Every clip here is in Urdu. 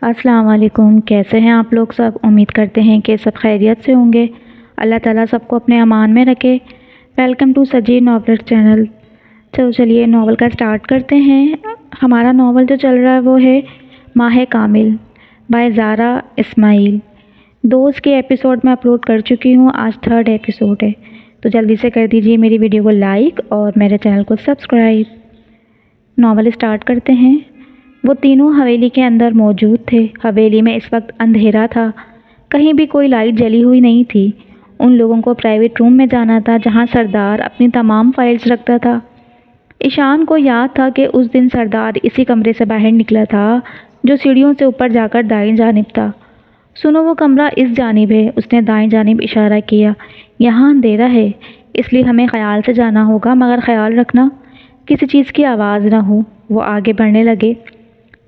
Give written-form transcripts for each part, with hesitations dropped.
السلام علیکم، کیسے ہیں آپ لوگ سب؟ امید کرتے ہیں کہ سب خیریت سے ہوں گے۔ اللہ تعالیٰ سب کو اپنے امان میں رکھے۔ Welcome to Saji novel channel. چلیے ناول کا سٹارٹ کرتے ہیں۔ ہمارا ناول جو چل رہا ہے وہ ہے ماہ کامل بائی زارا اسماعیل۔ دوست کے ایپیسوڈ میں اپلوڈ کر چکی ہوں، آج 3rd ایپیسوڈ ہے، تو جلدی سے کر دیجیے میری ویڈیو کو لائک اور میرے چینل کو سبسکرائب۔ ناول سٹارٹ کرتے ہیں۔ وہ تینوں حویلی کے اندر موجود تھے۔ حویلی میں اس وقت اندھیرا تھا، کہیں بھی کوئی لائٹ جلی ہوئی نہیں تھی۔ ان لوگوں کو پرائیویٹ روم میں جانا تھا جہاں سردار اپنی تمام فائلز رکھتا تھا۔ ایشان کو یاد تھا کہ اس دن سردار اسی کمرے سے باہر نکلا تھا جو سیڑھیوں سے اوپر جا کر دائیں جانب تھا۔ سنو، وہ کمرہ اس جانب ہے، اس نے دائیں جانب اشارہ کیا۔ یہاں اندھیرا ہے، اس لیے ہمیں خیال سے جانا ہوگا، مگر خیال رکھنا کسی چیز کی آواز نہ ہو۔ وہ آگے بڑھنے لگے۔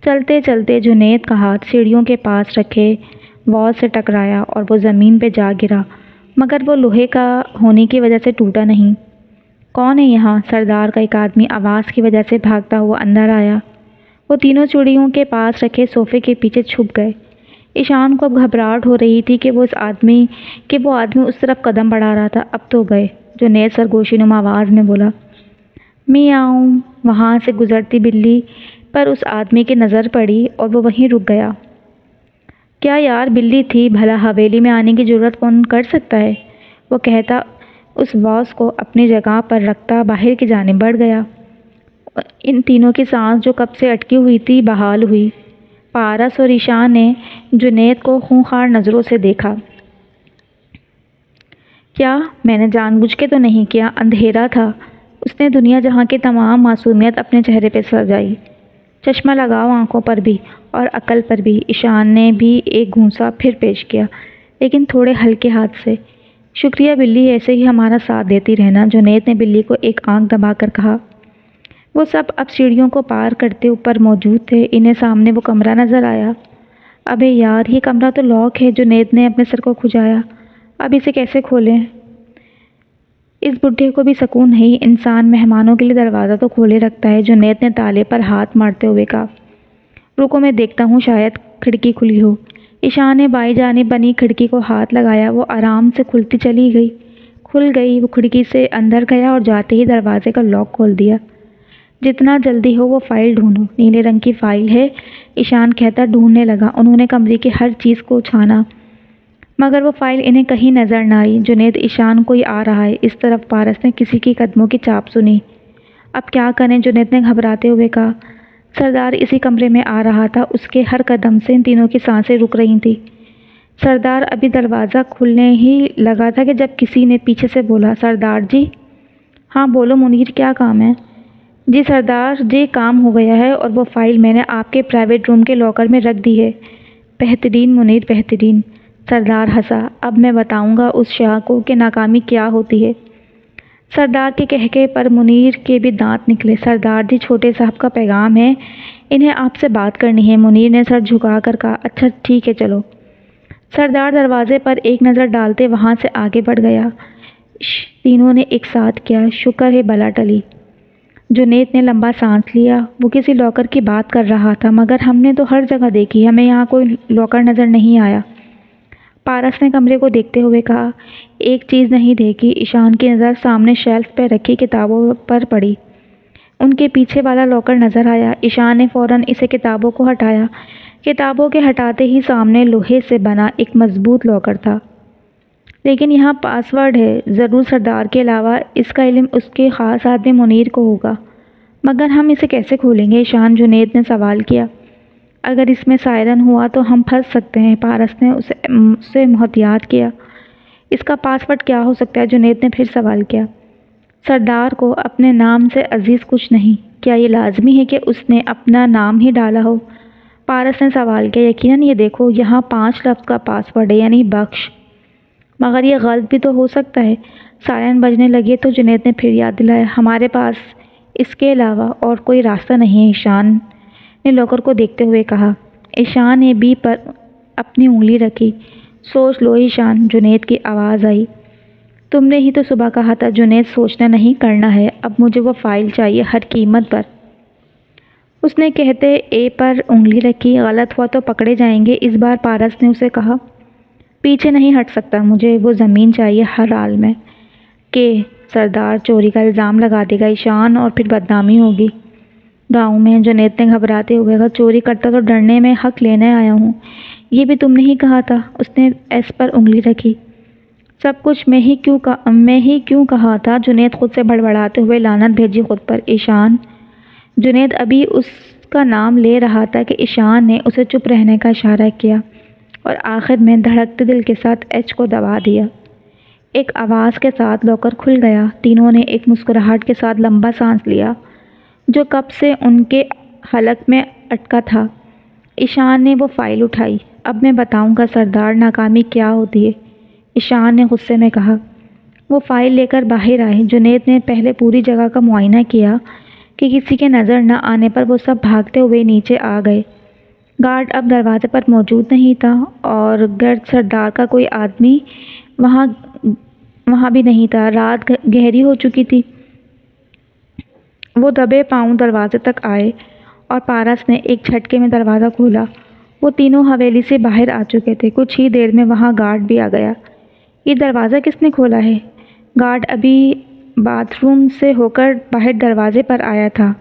چلتے چلتے جنید کا ہاتھ سیڑھیوں کے پاس رکھے وال سے ٹکرایا اور وہ زمین پہ جا گرا، مگر وہ لوہے کا ہونے کی وجہ سے ٹوٹا نہیں۔ کون ہے یہاں؟ سردار کا ایک آدمی آواز کی وجہ سے بھاگتا ہوا اندر آیا۔ وہ تینوں سیڑھیوں کے پاس رکھے صوفے کے پیچھے چھپ گئے۔ ایشان کو اب گھبراہٹ ہو رہی تھی کہ وہ آدمی اس طرف قدم بڑھا رہا تھا۔ اب تو گئے۔ جنید سرگوشی نما آواز میں بولا، میاؤں۔ وہاں سے گزرتی بلی پر اس آدمی کی نظر پڑی اور وہ وہیں رک گیا۔ کیا یار بلی تھی، بھلا حویلی میں آنے کی جرات کون کر سکتا ہے؟ وہ کہتا اس واز کو اپنی جگہ پر رکھتا باہر کی جانب بڑھ گیا۔ ان تینوں کی سانس جو کب سے اٹکی ہوئی تھی بحال ہوئی۔ پارس اور ایشان نے جنید کو خونخوار نظروں سے دیکھا۔ کیا میں نے جان بوجھ کے تو نہیں کیا؟ اندھیرا تھا۔ اس نے دنیا جہاں کی تمام معصومیت اپنے چہرے پہ سجائی۔ چشمہ لگاؤ آنکھوں پر بھی اور عقل پر بھی۔ ایشان نے بھی ایک گھونسا پھر پیش کیا، لیکن تھوڑے ہلکے ہاتھ سے۔ شکریہ بلی، ایسے ہی ہمارا ساتھ دیتی رہنا، جنید نے بلی کو ایک آنکھ دبا کر کہا۔ وہ سب اب سیڑھیوں کو پار کرتے اوپر موجود تھے۔ انہیں سامنے وہ کمرہ نظر آیا۔ ابے یار، یہ کمرہ تو لاک ہے۔ جنید نے اپنے سر کو کھجایا۔ اب اسے کیسے کھولیں؟ اس بڈھے کو بھی سکون نہیں، انسان مہمانوں کے لیے دروازہ تو کھولے رکھتا ہے۔ جنید نے تالے پر ہاتھ مارتے ہوئے کہا، رکو میں دیکھتا ہوں، شاید کھڑکی کھلی ہو۔ ایشان نے بائیں جانب بنی کھڑکی کو ہاتھ لگایا، وہ آرام سے کھلتی چلی گئی۔ کھل گئی۔ وہ کھڑکی سے اندر گیا اور جاتے ہی دروازے کا لاک کھول دیا۔ جتنا جلدی ہو وہ فائل ڈھونڈو، نیلے رنگ کی فائل ہے، ایشان کہتا ڈھونڈنے لگا۔ انہوں نے کمرے کی ہر چیز کو چھانا، مگر وہ فائل انہیں کہیں نظر نہ آئی۔ جنید، ایشان کوئی آ رہا ہے اس طرف۔ پارس نے کسی کی قدموں کی چاپ سنی۔ اب کیا کریں؟ جنید نے گھبراتے ہوئے کہا۔ سردار اسی کمرے میں آ رہا تھا، اس کے ہر قدم سے ان تینوں کی سانسیں رک رہی تھیں۔ سردار ابھی دروازہ کھلنے ہی لگا تھا کہ جب کسی نے پیچھے سے بولا، سردار جی۔ ہاں بولو منیر، کیا کام ہے؟ جی سردار جی، کام ہو گیا ہے اور وہ فائل میں نے آپ کے پرائیویٹ روم کے لاکر میں رکھ دی ہے۔ بہترین منیر، بہترین۔ سردار ہنسا۔ اب میں بتاؤں گا اس شاہ کو کہ ناکامی کیا ہوتی ہے۔ سردار کے کہکہے پر منیر کے بھی دانت نکلے۔ سردار جی، چھوٹے صاحب کا پیغام ہے، انہیں آپ سے بات کرنی ہے۔ منیر نے سر جھکا کر کہا، اچھا ٹھیک ہے چلو۔ سردار دروازے پر ایک نظر ڈالتے وہاں سے آگے بڑھ گیا۔ تینوں نے ایک ساتھ کیا، شکر ہے بلا ٹلی۔ جنید نے لمبا سانس لیا۔ وہ کسی لاکر کی بات کر رہا تھا، مگر ہم نے تو ہر جگہ دیکھی، ہمیں یہاں کوئی لاکر نظر نہیں آیا۔ پارس نے کمرے کو دیکھتے ہوئے کہا، ایک چیز نہیں دیکھی؟ ایشان کی نظر سامنے شیلف پہ رکھی کتابوں پر پڑی۔ ان کے پیچھے والا لاکر نظر آیا۔ ایشان نے فوراً اسے کتابوں کو ہٹایا۔ کتابوں کے ہٹاتے ہی سامنے لوہے سے بنا ایک مضبوط لاکر تھا۔ لیکن یہاں پاس ورڈ ہے، ضرور سردار کے علاوہ اس کا علم اس کے خاص آدمی منیر کو ہوگا، مگر ہم اسے کیسے کھولیں گے؟ ایشان، جنید نے سوال کیا۔ اگر اس میں سائرن ہوا تو ہم پھنس سکتے ہیں، پارس نے اسے محتاط کیا۔ اس کا پاس ورڈ کیا ہو سکتا ہے؟ جنید نے پھر سوال کیا۔ سردار کو اپنے نام سے عزیز کچھ نہیں۔ کیا یہ لازمی ہے کہ اس نے اپنا نام ہی ڈالا ہو؟ پارس نے سوال کیا۔ یقیناً، یہ دیکھو، یہاں 5 لفظ کا پاس ورڈ ہے، یعنی بخش۔ مگر یہ غلط بھی تو ہو سکتا ہے۔ سائرن بجنے لگے تو جنید نے پھر یاد دلایا، ہمارے پاس اس کے علاوہ اور کوئی راستہ نہیں ہے۔ ایشان نے لاکر کو دیکھتے ہوئے کہا۔ ایشان نے بی پر اپنی انگلی رکھی۔ سوچ لو ایشان، جنید کی آواز آئی۔ تم نے ہی تو صبح کہا تھا جنید، سوچنا نہیں کرنا ہے۔ اب مجھے وہ فائل چاہیے، ہر قیمت پر۔ اس نے کہتے اے پر انگلی رکھی۔ غلط ہوا تو پکڑے جائیں گے، اس بار پارس نے اسے کہا۔ پیچھے نہیں ہٹ سکتا، مجھے وہ زمین چاہیے ہر حال میں۔ کہ سردار چوری کا الزام لگا دے گا ایشان، اور پھر بدنامی ہوگی گاؤں میں۔ جنید نے گھبراتے ہوئے کہا، چوری کرتا تو ڈرنے میں حق لینے آیا ہوں۔ یہ بھی تم نے ہی کہا تھا۔ اس نے ایس پر انگلی رکھی۔ سب کچھ میں ہی کیوں کہا تھا؟ جنید خود سے بڑبڑاتے ہوئے لعنت بھیجی خود پر۔ ایشان۔ جنید ابھی اس کا نام لے رہا تھا کہ ایشان نے اسے چپ رہنے کا اشارہ کیا اور آخر میں دھڑکتے دل کے ساتھ ایچ کو دبا دیا۔ ایک آواز کے ساتھ لاکر کھل گیا۔ تینوں نے ایک مسکراہٹ کے ساتھ لمبا سانس لیا جو کب سے ان کے حلق میں اٹکا تھا۔ ایشان نے وہ فائل اٹھائی۔ اب میں بتاؤں گا سردار، ناکامی کیا ہوتی ہے، ایشان نے غصے میں کہا۔ وہ فائل لے کر باہر آئے۔ جنید نے پہلے پوری جگہ کا معائنہ کیا کہ کسی کے نظر نہ آنے پر وہ سب بھاگتے ہوئے نیچے آ گئے۔ گارڈ اب دروازے پر موجود نہیں تھا اور گرد سردار کا کوئی آدمی وہاں بھی نہیں تھا۔ رات گہری ہو چکی تھی۔ وہ دبے پاؤں دروازے تک آئے اور پارس نے ایک جھٹکے میں دروازہ کھولا۔ وہ تینوں حویلی سے باہر آ چکے تھے۔ کچھ ہی دیر میں وہاں گارڈ بھی آ گیا۔ یہ دروازہ کس نے کھولا ہے؟ گارڈ ابھی باتھ روم سے ہو کر باہر دروازے پر آیا تھا۔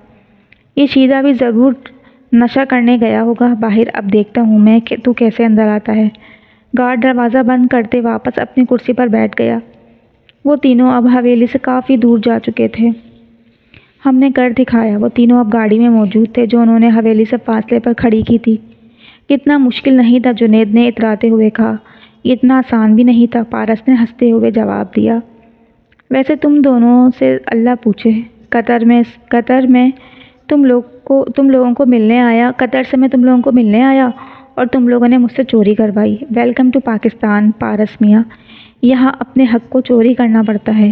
یہ شیدا بھی ضرور نشہ کرنے گیا ہوگا باہر، اب دیکھتا ہوں میں کہ تو کیسے اندر آتا ہے۔ گارڈ دروازہ بند کرتے واپس اپنی کرسی پر بیٹھ گیا۔ وہ تینوں اب حویلی سے کافی دور جا چکے تھے۔ ہم نے کر دکھایا۔ وہ تینوں اب گاڑی میں موجود تھے جو انہوں نے حویلی سے فاصلے پر کھڑی کی تھی۔ اتنا مشکل نہیں تھا، جنید نے اتراتے ہوئے کہا۔ اتنا آسان بھی نہیں تھا، پارس نے ہنستے ہوئے جواب دیا۔ ویسے تم دونوں سے اللہ پوچھے، قطر میں تم لوگوں کو ملنے آیا، قطر سے میں تم لوگوں کو ملنے آیا اور تم لوگوں نے مجھ سے چوری کروائی۔ ویلکم ٹو پاکستان پارس میاں، یہاں اپنے حق کو چوری کرنا پڑتا ہے۔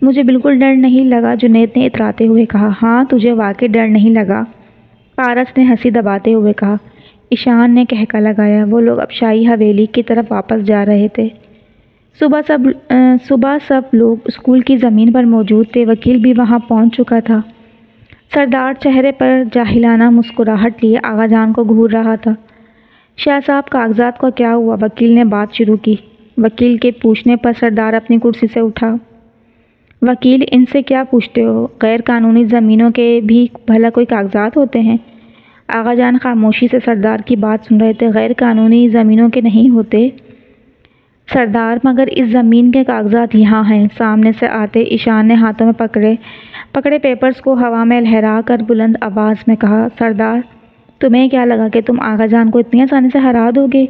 مجھے بالکل ڈر نہیں لگا، جنید نے اتراتے ہوئے کہا۔ ہاں تجھے واقعی ڈر نہیں لگا، پارس نے ہنسی دباتے ہوئے کہا۔ ایشان نے کہکا لگایا۔ وہ لوگ اب شاہی حویلی کی طرف واپس جا رہے تھے۔ صبح سب لوگ اسکول کی زمین پر موجود تھے۔ وکیل بھی وہاں پہنچ چکا تھا۔ سردار چہرے پر جاہلانہ مسکراہٹ لیے آغا جان کو گھور رہا تھا۔ شاہ صاحب کاغذات کا کیا ہوا؟ وکیل نے بات شروع کی۔ وکیل کے پوچھنے پر سردار اپنی کرسی سے اٹھا۔ وکیل، ان سے کیا پوچھتے ہو؟ غیر قانونی زمینوں کے بھی بھلا کوئی کاغذات ہوتے ہیں؟ آغا جان خاموشی سے سردار کی بات سن رہے تھے۔ غیر قانونی زمینوں کے نہیں ہوتے سردار، مگر اس زمین کے کاغذات یہاں ہیں۔ سامنے سے آتے ایشان نے ہاتھوں میں پکڑے پیپرز کو ہوا میں لہرا کر بلند آواز میں کہا، سردار تمہیں کیا لگا کہ تم آغا جان کو اتنی آسانی سے ہرا دو گے؟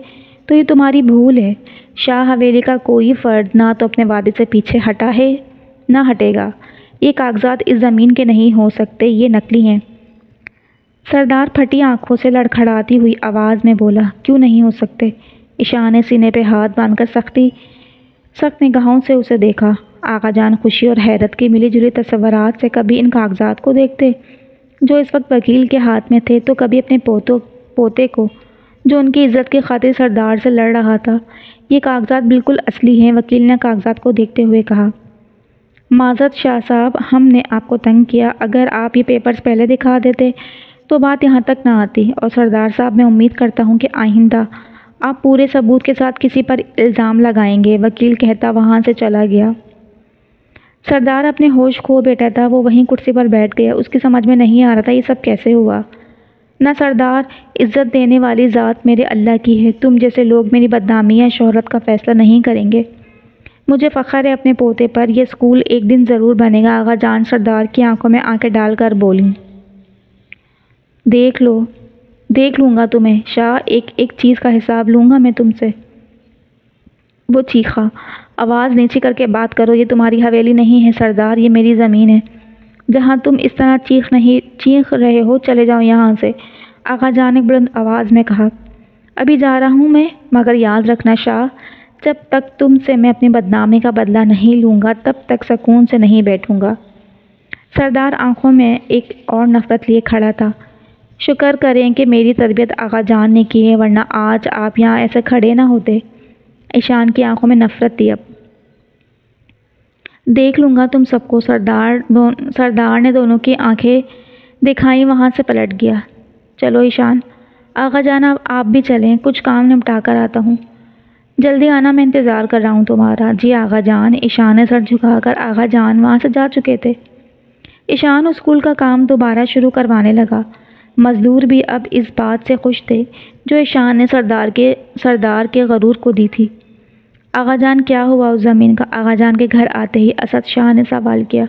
تو یہ تمہاری بھول ہے۔ شاہ حویلی کا کوئی فرد نہ تو اپنے وعدے سے پیچھے ہٹا ہے نہ ہٹے گا۔ یہ کاغذات اس زمین کے نہیں ہو سکتے، یہ نقلی ہیں۔ سردار پھٹی آنکھوں سے لڑکھڑاتی ہوئی آواز میں بولا، کیوں نہیں ہو سکتے؟ ایشان نے سینے پہ ہاتھ باندھ کر سخت نگاہوں سے اسے دیکھا۔ آغا جان خوشی اور حیرت کی ملی جلی تصورات سے کبھی ان کاغذات کو دیکھتے جو اس وقت وکیل کے ہاتھ میں تھے، تو کبھی اپنے پوتے کو جو ان کی عزت کی خاطر سردار سے لڑ رہا تھا۔ یہ کاغذات بالکل اصلی ہیں، وکیل نے کاغذات کو دیکھتے ہوئے کہا۔ معذرت شاہ صاحب، ہم نے آپ کو تنگ کیا۔ اگر آپ یہ پیپرز پہلے دکھا دیتے تو بات یہاں تک نہ آتی۔ اور سردار صاحب، میں امید کرتا ہوں کہ آئندہ آپ پورے ثبوت کے ساتھ کسی پر الزام لگائیں گے، وکیل کہتا وہاں سے چلا گیا۔ سردار اپنے ہوش کھو بیٹھا تھا۔ وہ وہیں کرسی پر بیٹھ گیا۔ اس کی سمجھ میں نہیں آ رہا تھا یہ سب کیسے ہوا۔ نہ سردار، عزت دینے والی ذات میرے اللہ کی ہے، تم جیسے لوگ میری بدنامی یا شہرت کا فیصلہ نہیں کریں گے۔ مجھے فخر ہے اپنے پوتے پر، یہ اسکول ایک دن ضرور بنے گا۔ آغا جان سردار کی آنکھوں میں آنکھیں ڈال کر بولیں، دیکھ لوں گا تمہیں شاہ، ایک چیز کا حساب لوں گا میں تم سے۔ وہ چیخا، آواز نیچی کر کے بات کرو، یہ تمہاری حویلی نہیں ہے سردار، یہ میری زمین ہے۔ جہاں تم اس طرح چیخ رہے ہو، چلے جاؤ یہاں سے، آغا جان نے بلند آواز میں کہا۔ ابھی جا رہا ہوں میں، مگر یاد رکھنا شاہ، جب تک تم سے میں اپنی بدنامی کا بدلہ نہیں لوں گا تب تک سکون سے نہیں بیٹھوں گا۔ سردار آنکھوں میں ایک اور نفرت لیے کھڑا تھا۔ شکر کریں کہ میری تربیت آغا جان نے کی ہے، ورنہ آج آپ یہاں ایسے کھڑے نہ ہوتے۔ ایشان کی آنکھوں میں نفرت تھی۔ اب دیکھ لوں گا تم سب کو، سردار نے دونوں کی آنکھیں دکھائیں، وہاں سے پلٹ گیا۔ چلو ایشان۔ آغا جان آپ بھی چلیں، کچھ کام نمٹا کر آتا ہوں۔ جلدی آنا، میں انتظار کر رہا ہوں تمہارا۔ جی آغا جان۔ ایشان نے سر جھکا کر آغا جان وہاں سے جا چکے تھے۔ ایشان اسکول کا کام دوبارہ شروع کروانے لگا۔ مزدور بھی اب اس بات سے خوش تھے جو ایشان نے سردار کے غرور کو دی تھی۔ آغا جان کیا ہوا اس زمین کا؟ آغا جان کے گھر آتے ہی اسد شاہ نے سوال کیا۔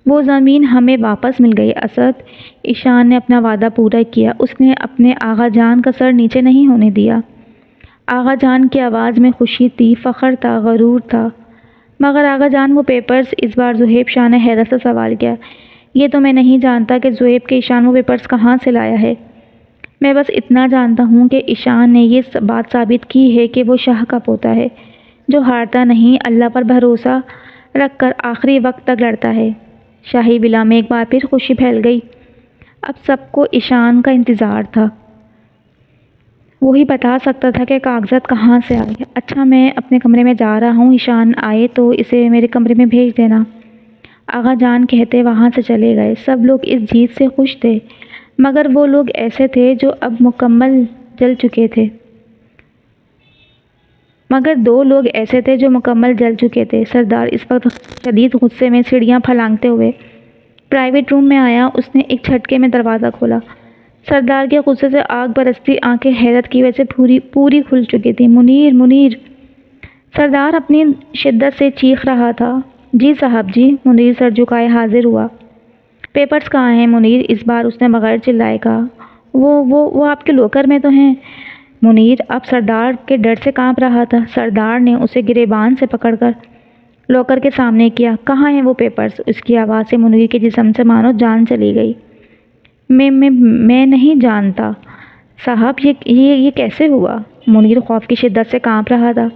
وہ زمین ہمیں واپس مل گئی اسد۔ ایشان نے اپنا وعدہ پورا کیا، اس نے اپنے آغا جان کا سر نیچے نہیں ہونے دیا۔ آغا جان کی آواز میں خوشی تھی، فخر تھا، غرور تھا۔ مگر آغا جان وہ پیپرز؟ اس بار زہیب شاہ نے حیرت سے سوال کیا۔ یہ تو میں نہیں جانتا کہ زہیب کے ایشان وہ پیپرز کہاں سے لایا ہے۔ میں بس اتنا جانتا ہوں کہ ایشان نے یہ بات ثابت کی ہے کہ وہ شاہ کا پوتا ہے جو ہارتا نہیں، اللہ پر بھروسہ رکھ کر آخری وقت تک لڑتا ہے۔ شاہی ولا میں ایک بار پھر خوشی پھیل گئی۔ اب سب کو ایشان کا انتظار تھا، وہی بتا سکتا تھا کہ کاغذات کہاں سے آئے۔ اچھا میں اپنے کمرے میں جا رہا ہوں، ایشان آئے تو اسے میرے کمرے میں بھیج دینا۔ آغا جان کہتے وہاں سے چلے گئے۔ سب لوگ اس جیت سے خوش تھے، مگر وہ لوگ ایسے تھے جو اب مکمل جل چکے تھے۔ مگر دو لوگ ایسے تھے جو مکمل جل چکے تھے۔ سردار اس وقت شدید غصے میں سیڑھیاں پھلانگتے ہوئے پرائیویٹ روم میں آیا۔ اس نے ایک جھٹکے میں دروازہ کھولا۔ سردار کے غصے سے آگ برستی آنکھیں حیرت کی وجہ سے پوری کھل چکی تھیں۔ منیر، منیر! سردار اپنی شدت سے چیخ رہا تھا۔ جی صاحب جی۔ منیر سر جھکائے حاضر ہوا۔ پیپرز کہاں ہیں منیر؟ اس بار اس نے بغیر چلائے کہا۔ وہ آپ کے لاکر میں تو ہیں۔ منیر اب سردار کے ڈر سے کانپ رہا تھا۔ سردار نے اسے گریبان سے پکڑ کر لاکر کے سامنے کیا۔ کہاں ہیں وہ پیپرز؟ اس کی آواز سے منیر کے جسم سے مانو جان چلی گئی۔ میں نہیں جانتا صاحب، یہ کیسے ہوا؟ منیر خوف کی شدت سے کانپ رہا تھا۔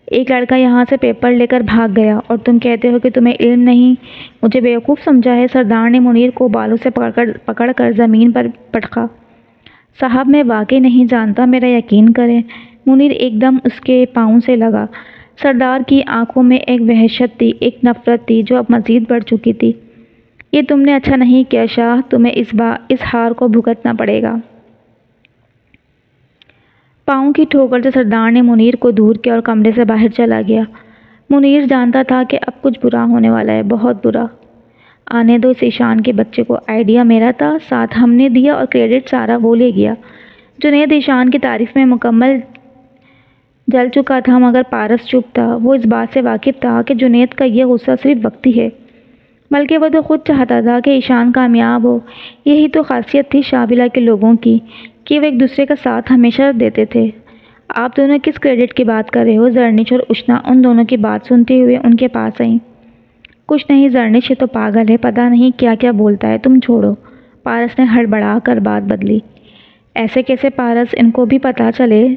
ایک لڑکا یہاں سے پیپر لے کر بھاگ گیا اور تم کہتے ہو کہ تمہیں علم نہیں؟ مجھے بیوقوف سمجھا ہے؟ سردار نے منیر کو بالوں سے پکڑ کر زمین پر پٹکا۔ صاحب میں واقعی نہیں جانتا، میرا یقین کریں۔ منیر ایک دم اس کے پاؤں سے لگا۔ سردار کی آنکھوں میں ایک وحشت تھی، ایک نفرت تھی جو اب مزید بڑھ چکی تھی۔ یہ تم نے اچھا نہیں کیا شاہ، تمہیں اس ہار کو بھگتنا پڑے گا۔ پاؤں کی ٹھوکر سے سردار نے منیر کو دور کیا اور کمرے سے باہر چلا گیا۔ منیر جانتا تھا کہ اب کچھ برا ہونے والا ہے، بہت برا۔ آنے دو اس ایشان کے بچے کو، آئیڈیا میرا تھا، ساتھ ہم نے دیا اور کریڈٹ سارا وہ لے گیا۔ جنید ایشان کی تعریف میں مکمل جل چکا تھا، مگر پارس چپ تھا۔ وہ اس بات سے واقف تھا کہ جنید کا یہ غصہ صرف وقتی ہے، بلکہ وہ تو خود چاہتا تھا کہ ایشان کامیاب ہو۔ یہی تو خاصیت تھی شاہ کے لوگوں کی کہ وہ ایک دوسرے کا ساتھ ہمیشہ دیتے تھے۔ آپ دونوں کس کریڈٹ کی بات کر رہے ہو؟ زرنش اور اشنا ان دونوں کی بات سنتے ہوئے ان کے پاس آئیں۔ کچھ نہیں زرنش، یہ تو پاگل ہے، پتہ نہیں کیا کیا بولتا ہے، تم چھوڑو۔ پارس نے ہڑبڑا کر بات بدلی۔ ایسے کیسے پارس، ان کو بھی پتہ چلے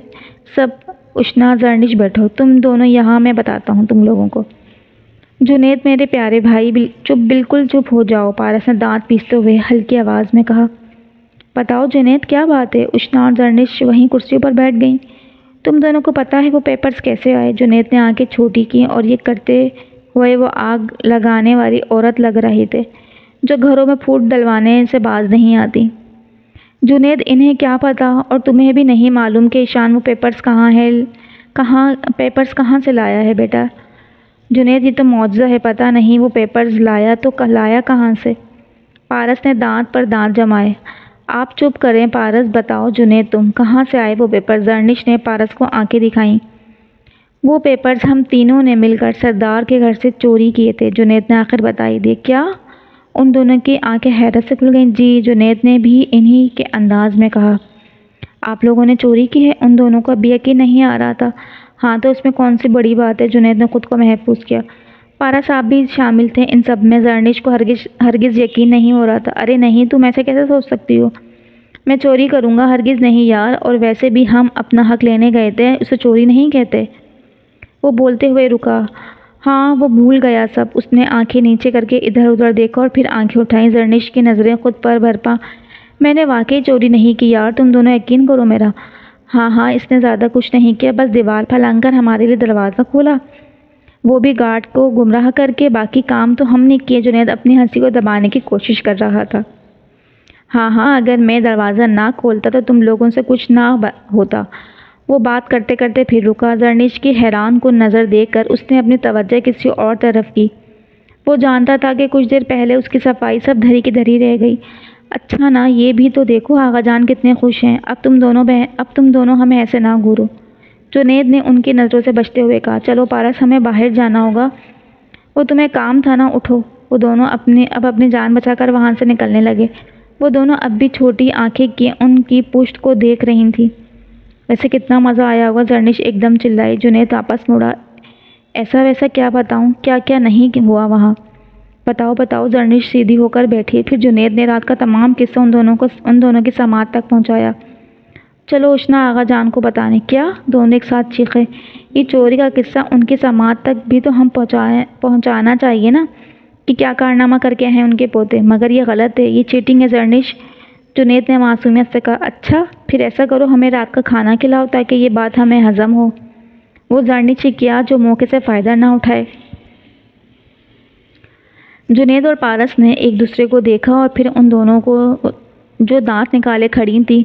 سب۔ اشنا، زرنش بیٹھو تم دونوں یہاں، میں بتاتا ہوں تم لوگوں کو۔ جنید میرے پیارے بھائی، بالکل چپ ہو جاؤ، پارس نے دانت پیستے ہوئے ہلکی آواز میں کہا۔ بتاؤ جنید کیا بات ہے؟ اشنا اور زرنش وہیں کرسیوں پر بیٹھ گئیں۔ تم دونوں کو پتہ ہے وہ پیپرز کیسے آئے؟ جنید نے آنکھیں چھوٹی کیں اور یہ کرتے ہوئے وہ آگ لگانے والی عورت لگ رہے تھے جو گھروں میں پھوٹ ڈلوانے سے باز نہیں آتی۔ جنید انہیں کیا پتہ اور تمہیں بھی نہیں معلوم کہ ایشان وہ پیپرز کہاں سے لایا ہے بیٹا؟ جنید یہ تو معجزہ ہے، پتہ نہیں وہ پیپرز لایا تو لایا کہاں سے؟ پارس نے دانت پر دانت جمائے۔ آپ چپ کریں پارس، بتاؤ جنید تم کہاں سے آئے وہ پیپر؟ زرنش نے پارس کو آنکھیں دکھائیں۔ وہ پیپرز ہم تینوں نے مل کر سردار کے گھر سے چوری کیے تھے، جنید نے آخر بتائی دی۔ کیا؟ ان دونوں کی آنکھیں حیرت سے کھل گئیں۔ جی، جنید نے بھی انہی کے انداز میں کہا۔ آپ لوگوں نے چوری کی ہے؟ ان دونوں کو اب یقین نہیں آ رہا تھا۔ ہاں تو اس میں کون سی بڑی بات ہے؟ جنید نے خود کو محفوظ کیا۔ پارس آپ بھی شامل تھے ان سب میں؟ زرنش کو ہرگز یقین نہیں ہو رہا تھا۔ ارے نہیں، تم ایسے کیسے سوچ سکتی ہو؟ میں چوری کروں گا؟ ہرگز نہیں یار، اور ویسے بھی ہم اپنا حق لینے گئے تھے، اسے چوری نہیں کہتے۔ وہ بولتے ہوئے رکا۔ ہاں وہ بھول گیا سب۔ اس نے آنکھیں نیچے کر کے ادھر ادھر دیکھا اور پھر آنکھیں اٹھائیں۔ زرنش کی نظریں خود پر برپا۔ میں نے واقعی چوری نہیں کی یار، تم دونوں یقین کرو میرا۔ ہاں اس نے زیادہ کچھ نہیں کیا، بس دیوار پھلانگ کر ہمارے لیے دروازہ کھولا، وہ بھی گارڈ کو گمراہ کر کے، باقی کام تو ہم نے کیے۔ جنید اپنی ہنسی کو دبانے کی کوشش کر رہا تھا۔ ہاں ہاں، اگر میں دروازہ نہ کھولتا تو تم لوگوں سے کچھ نہ ہوتا۔ وہ بات کرتے کرتے پھر رکا۔ زرنش کی حیران کن نظر دیکھ کر اس نے اپنی توجہ کسی اور طرف کی۔ وہ جانتا تھا کہ کچھ دیر پہلے اس کی صفائی سب دھری کی دھری رہ گئی۔ اچھا نا، یہ بھی تو دیکھو آغا جان کتنے خوش ہیں۔ اب تم دونوں ہمیں ایسے نہ گھورو۔ جنید نے ان کی نظروں سے بچتے ہوئے کہا، چلو پارس، ہمیں باہر جانا ہوگا۔ وہ تمہیں کام تھا نا، اٹھو۔ وہ دونوں اب اپنی جان بچا کر وہاں سے نکلنے لگے۔ وہ دونوں اب بھی چھوٹی آنکھیں کیے ان کی پشت کو دیکھ رہی تھیں۔ ویسے کتنا مزہ آیا ہوگا، زرنش ایک دم چلائی۔ جنید واپس مڑا، ایسا ویسا کیا بتاؤں، کیا کیا نہیں ہوا وہاں؟ بتاؤ۔ زرنش سیدھی ہو کر بیٹھی۔ پھر جنید نے رات کا تمام قصہ ان دونوں کی سماعت تک پہنچایا۔ چلو اشنا آغا جان کو بتانے۔ کیا؟ دونوں ایک ساتھ چیخے۔ یہ چوری کا قصہ ان کی سماعت تک بھی تو ہم پہنچانا چاہیے نا، کہ کیا کارنامہ کر کے ہیں ان کے پوتے۔ مگر یہ غلط ہے، یہ چیٹنگ ہے زرنش۔ جنید نے معصومیت سے کہا، اچھا پھر ایسا کرو، ہمیں رات کا کھانا کھلاؤ تاکہ یہ بات ہمیں ہضم ہو۔ وہ زرنش کیا جو موقع سے فائدہ نہ اٹھائے۔ جنید اور پارس نے ایک دوسرے کو دیکھا اور پھر ان دونوں کو جو دانت نکالے کھڑی تھی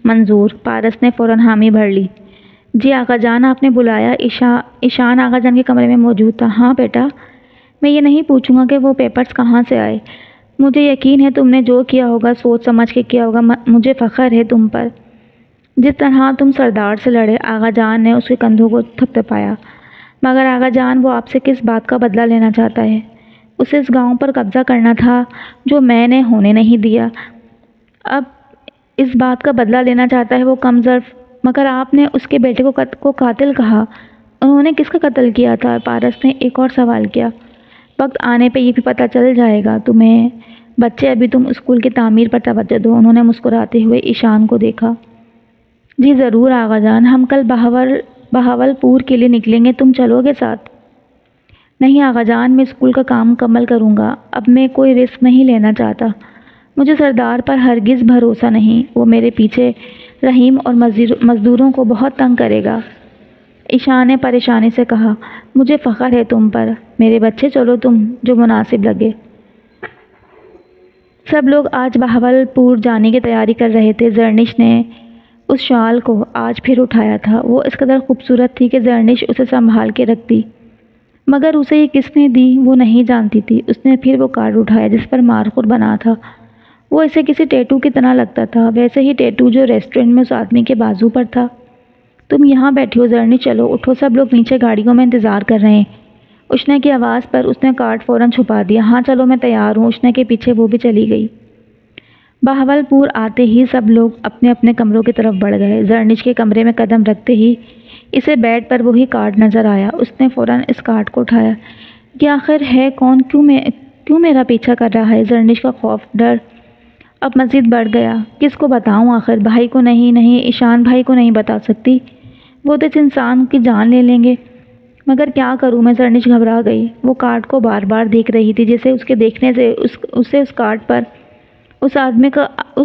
منظور۔ پارس نے فوراً حامی بھر لی۔ جی آغا جان، آپ نے بلایا؟ ایشان آغا جان کے کمرے میں موجود تھا۔ ہاں بیٹا، میں یہ نہیں پوچھوں گا کہ وہ پیپرز کہاں سے آئے۔ مجھے یقین ہے تم نے جو کیا ہوگا سوچ سمجھ کے کیا ہوگا۔ مجھے فخر ہے تم پر۔ جس طرح تم سردار سے لڑے۔ آغا جان نے اس کے کندھوں کو تھپتھپایا۔ مگر آغا جان، وہ آپ سے کس بات کا بدلہ لینا چاہتا ہے؟ اسے اس گاؤں پر قبضہ کرنا تھا جو میں نے ہونے نہیں دیا۔ اب اس بات کا بدلہ لینا چاہتا ہے وہ کم ظرف۔ مگر آپ نے اس کے بیٹے کو قاتل کہا۔ انہوں نے کس کا قتل کیا تھا؟ پارس نے ایک اور سوال کیا۔ وقت آنے پہ یہ بھی پتہ چل جائے گا تمہیں بچے، ابھی تم اسکول کی تعمیر پر توجہ دو۔ انہوں نے مسکراتے ہوئے ایشان کو دیکھا۔ جی ضرور آغا جان، ہم کل بہاول پور کے لیے نکلیں گے، تم چلو گے ساتھ؟ نہیں آغا جان، میں اسکول کا کام مکمل کروں گا، اب میں کوئی رسک نہیں لینا چاہتا۔ مجھے سردار پر ہرگز بھروسہ نہیں، وہ میرے پیچھے رحیم اور مزدوروں کو بہت تنگ کرے گا۔ ایشان نے پریشانی سے کہا، مجھے فخر ہے تم پر میرے بچے، چلو تم جو مناسب لگے۔ سب لوگ آج بہاول پور جانے کی تیاری کر رہے تھے۔ زرنش نے اس شال کو آج پھر اٹھایا تھا۔ وہ اس قدر خوبصورت تھی کہ زرنش اسے سنبھال کے رکھتی، مگر اسے یہ کس نے دی وہ نہیں جانتی تھی۔ اس نے پھر وہ کارڈ اٹھایا جس پر مارخور بنا تھا۔ وہ اسے کسی ٹیٹو کی طرح لگتا تھا، ویسے ہی ٹیٹو جو ریسٹورنٹ میں اس آدمی کے بازو پر تھا۔ تم یہاں بیٹھی ہو زرنش، چلو اٹھو، سب لوگ نیچے گاڑیوں میں انتظار کر رہے ہیں۔ اشنا کی آواز پر اس نے کارڈ فوراً چھپا دیا۔ ہاں چلو، میں تیار ہوں۔ اشنا کے پیچھے وہ بھی چلی گئی۔ بہاول پور آتے ہی سب لوگ اپنے اپنے کمروں کی طرف بڑھ گئے۔ زرنش کے کمرے میں قدم رکھتے ہی اسے بیڈ پر وہی کارڈ نظر آیا۔ اس نے فوراً اس کارڈ کو اٹھایا۔ یہ آخر ہے کون؟ کیوں میرا پیچھا کر رہا ہے؟ زرنش کا خوف ڈر اب مزید بڑھ گیا۔ کس کو بتاؤں آخر؟ بھائی کو نہیں ایشان بھائی کو نہیں بتا سکتی، وہ تو اس انسان کی جان لے لیں گے۔ مگر کیا کروں میں؟ زرنش گھبرا گئی۔ وہ کارڈ کو بار بار دیکھ رہی تھی، جسے اس کے دیکھنے سے اسے اس کارڈ پر اس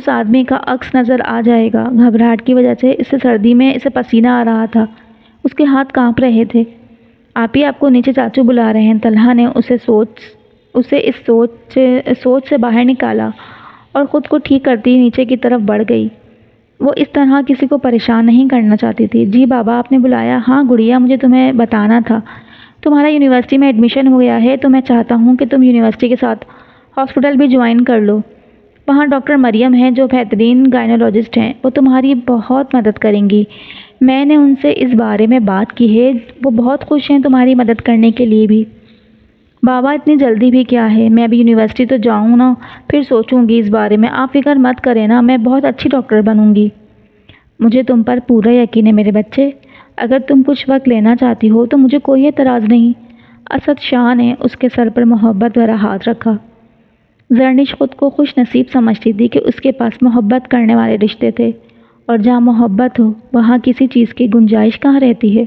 آدمی کا عکس نظر آ جائے گا۔ گھبراہٹ کی وجہ سے اسے سردی میں اسے پسینہ آ رہا تھا، اس کے ہاتھ کانپ رہے تھے۔ آپ کو نیچے چاچو بلا رہے ہیں۔ طلحہ نے اسے اس سوچ سے باہر نکالا اور خود کو ٹھیک کرتی نیچے کی طرف بڑھ گئی۔ وہ اس طرح کسی کو پریشان نہیں کرنا چاہتی تھی۔ جی بابا، آپ نے بلایا؟ ہاں گڑیا، مجھے تمہیں بتانا تھا، تمہارا یونیورسٹی میں ایڈمیشن ہو گیا ہے، تو میں چاہتا ہوں کہ تم یونیورسٹی کے ساتھ ہاسپٹل بھی جوائن کر لو۔ وہاں ڈاکٹر مریم ہیں جو بہترین گائنولوجسٹ ہیں، وہ تمہاری بہت مدد کریں گی۔ میں نے ان سے اس بارے میں بات کی ہے، وہ بہت خوش ہیں تمہاری مدد کرنے کے لیے بھی۔ بابا اتنی جلدی بھی کیا ہے؟ میں ابھی یونیورسٹی تو جاؤں نا، پھر سوچوں گی اس بارے میں۔ آپ فکر مت کریں نا، میں بہت اچھی ڈاکٹر بنوں گی۔ مجھے تم پر پورا یقین ہے میرے بچے، اگر تم کچھ وقت لینا چاہتی ہو تو مجھے کوئی اعتراض نہیں۔ اسد شاہ نے اس کے سر پر محبت بھرا ہاتھ رکھا۔ زرنش خود کو خوش نصیب سمجھتی تھی کہ اس کے پاس محبت کرنے والے رشتے تھے، اور جہاں محبت ہو وہاں کسی چیز کی گنجائش کہاں رہتی ہے۔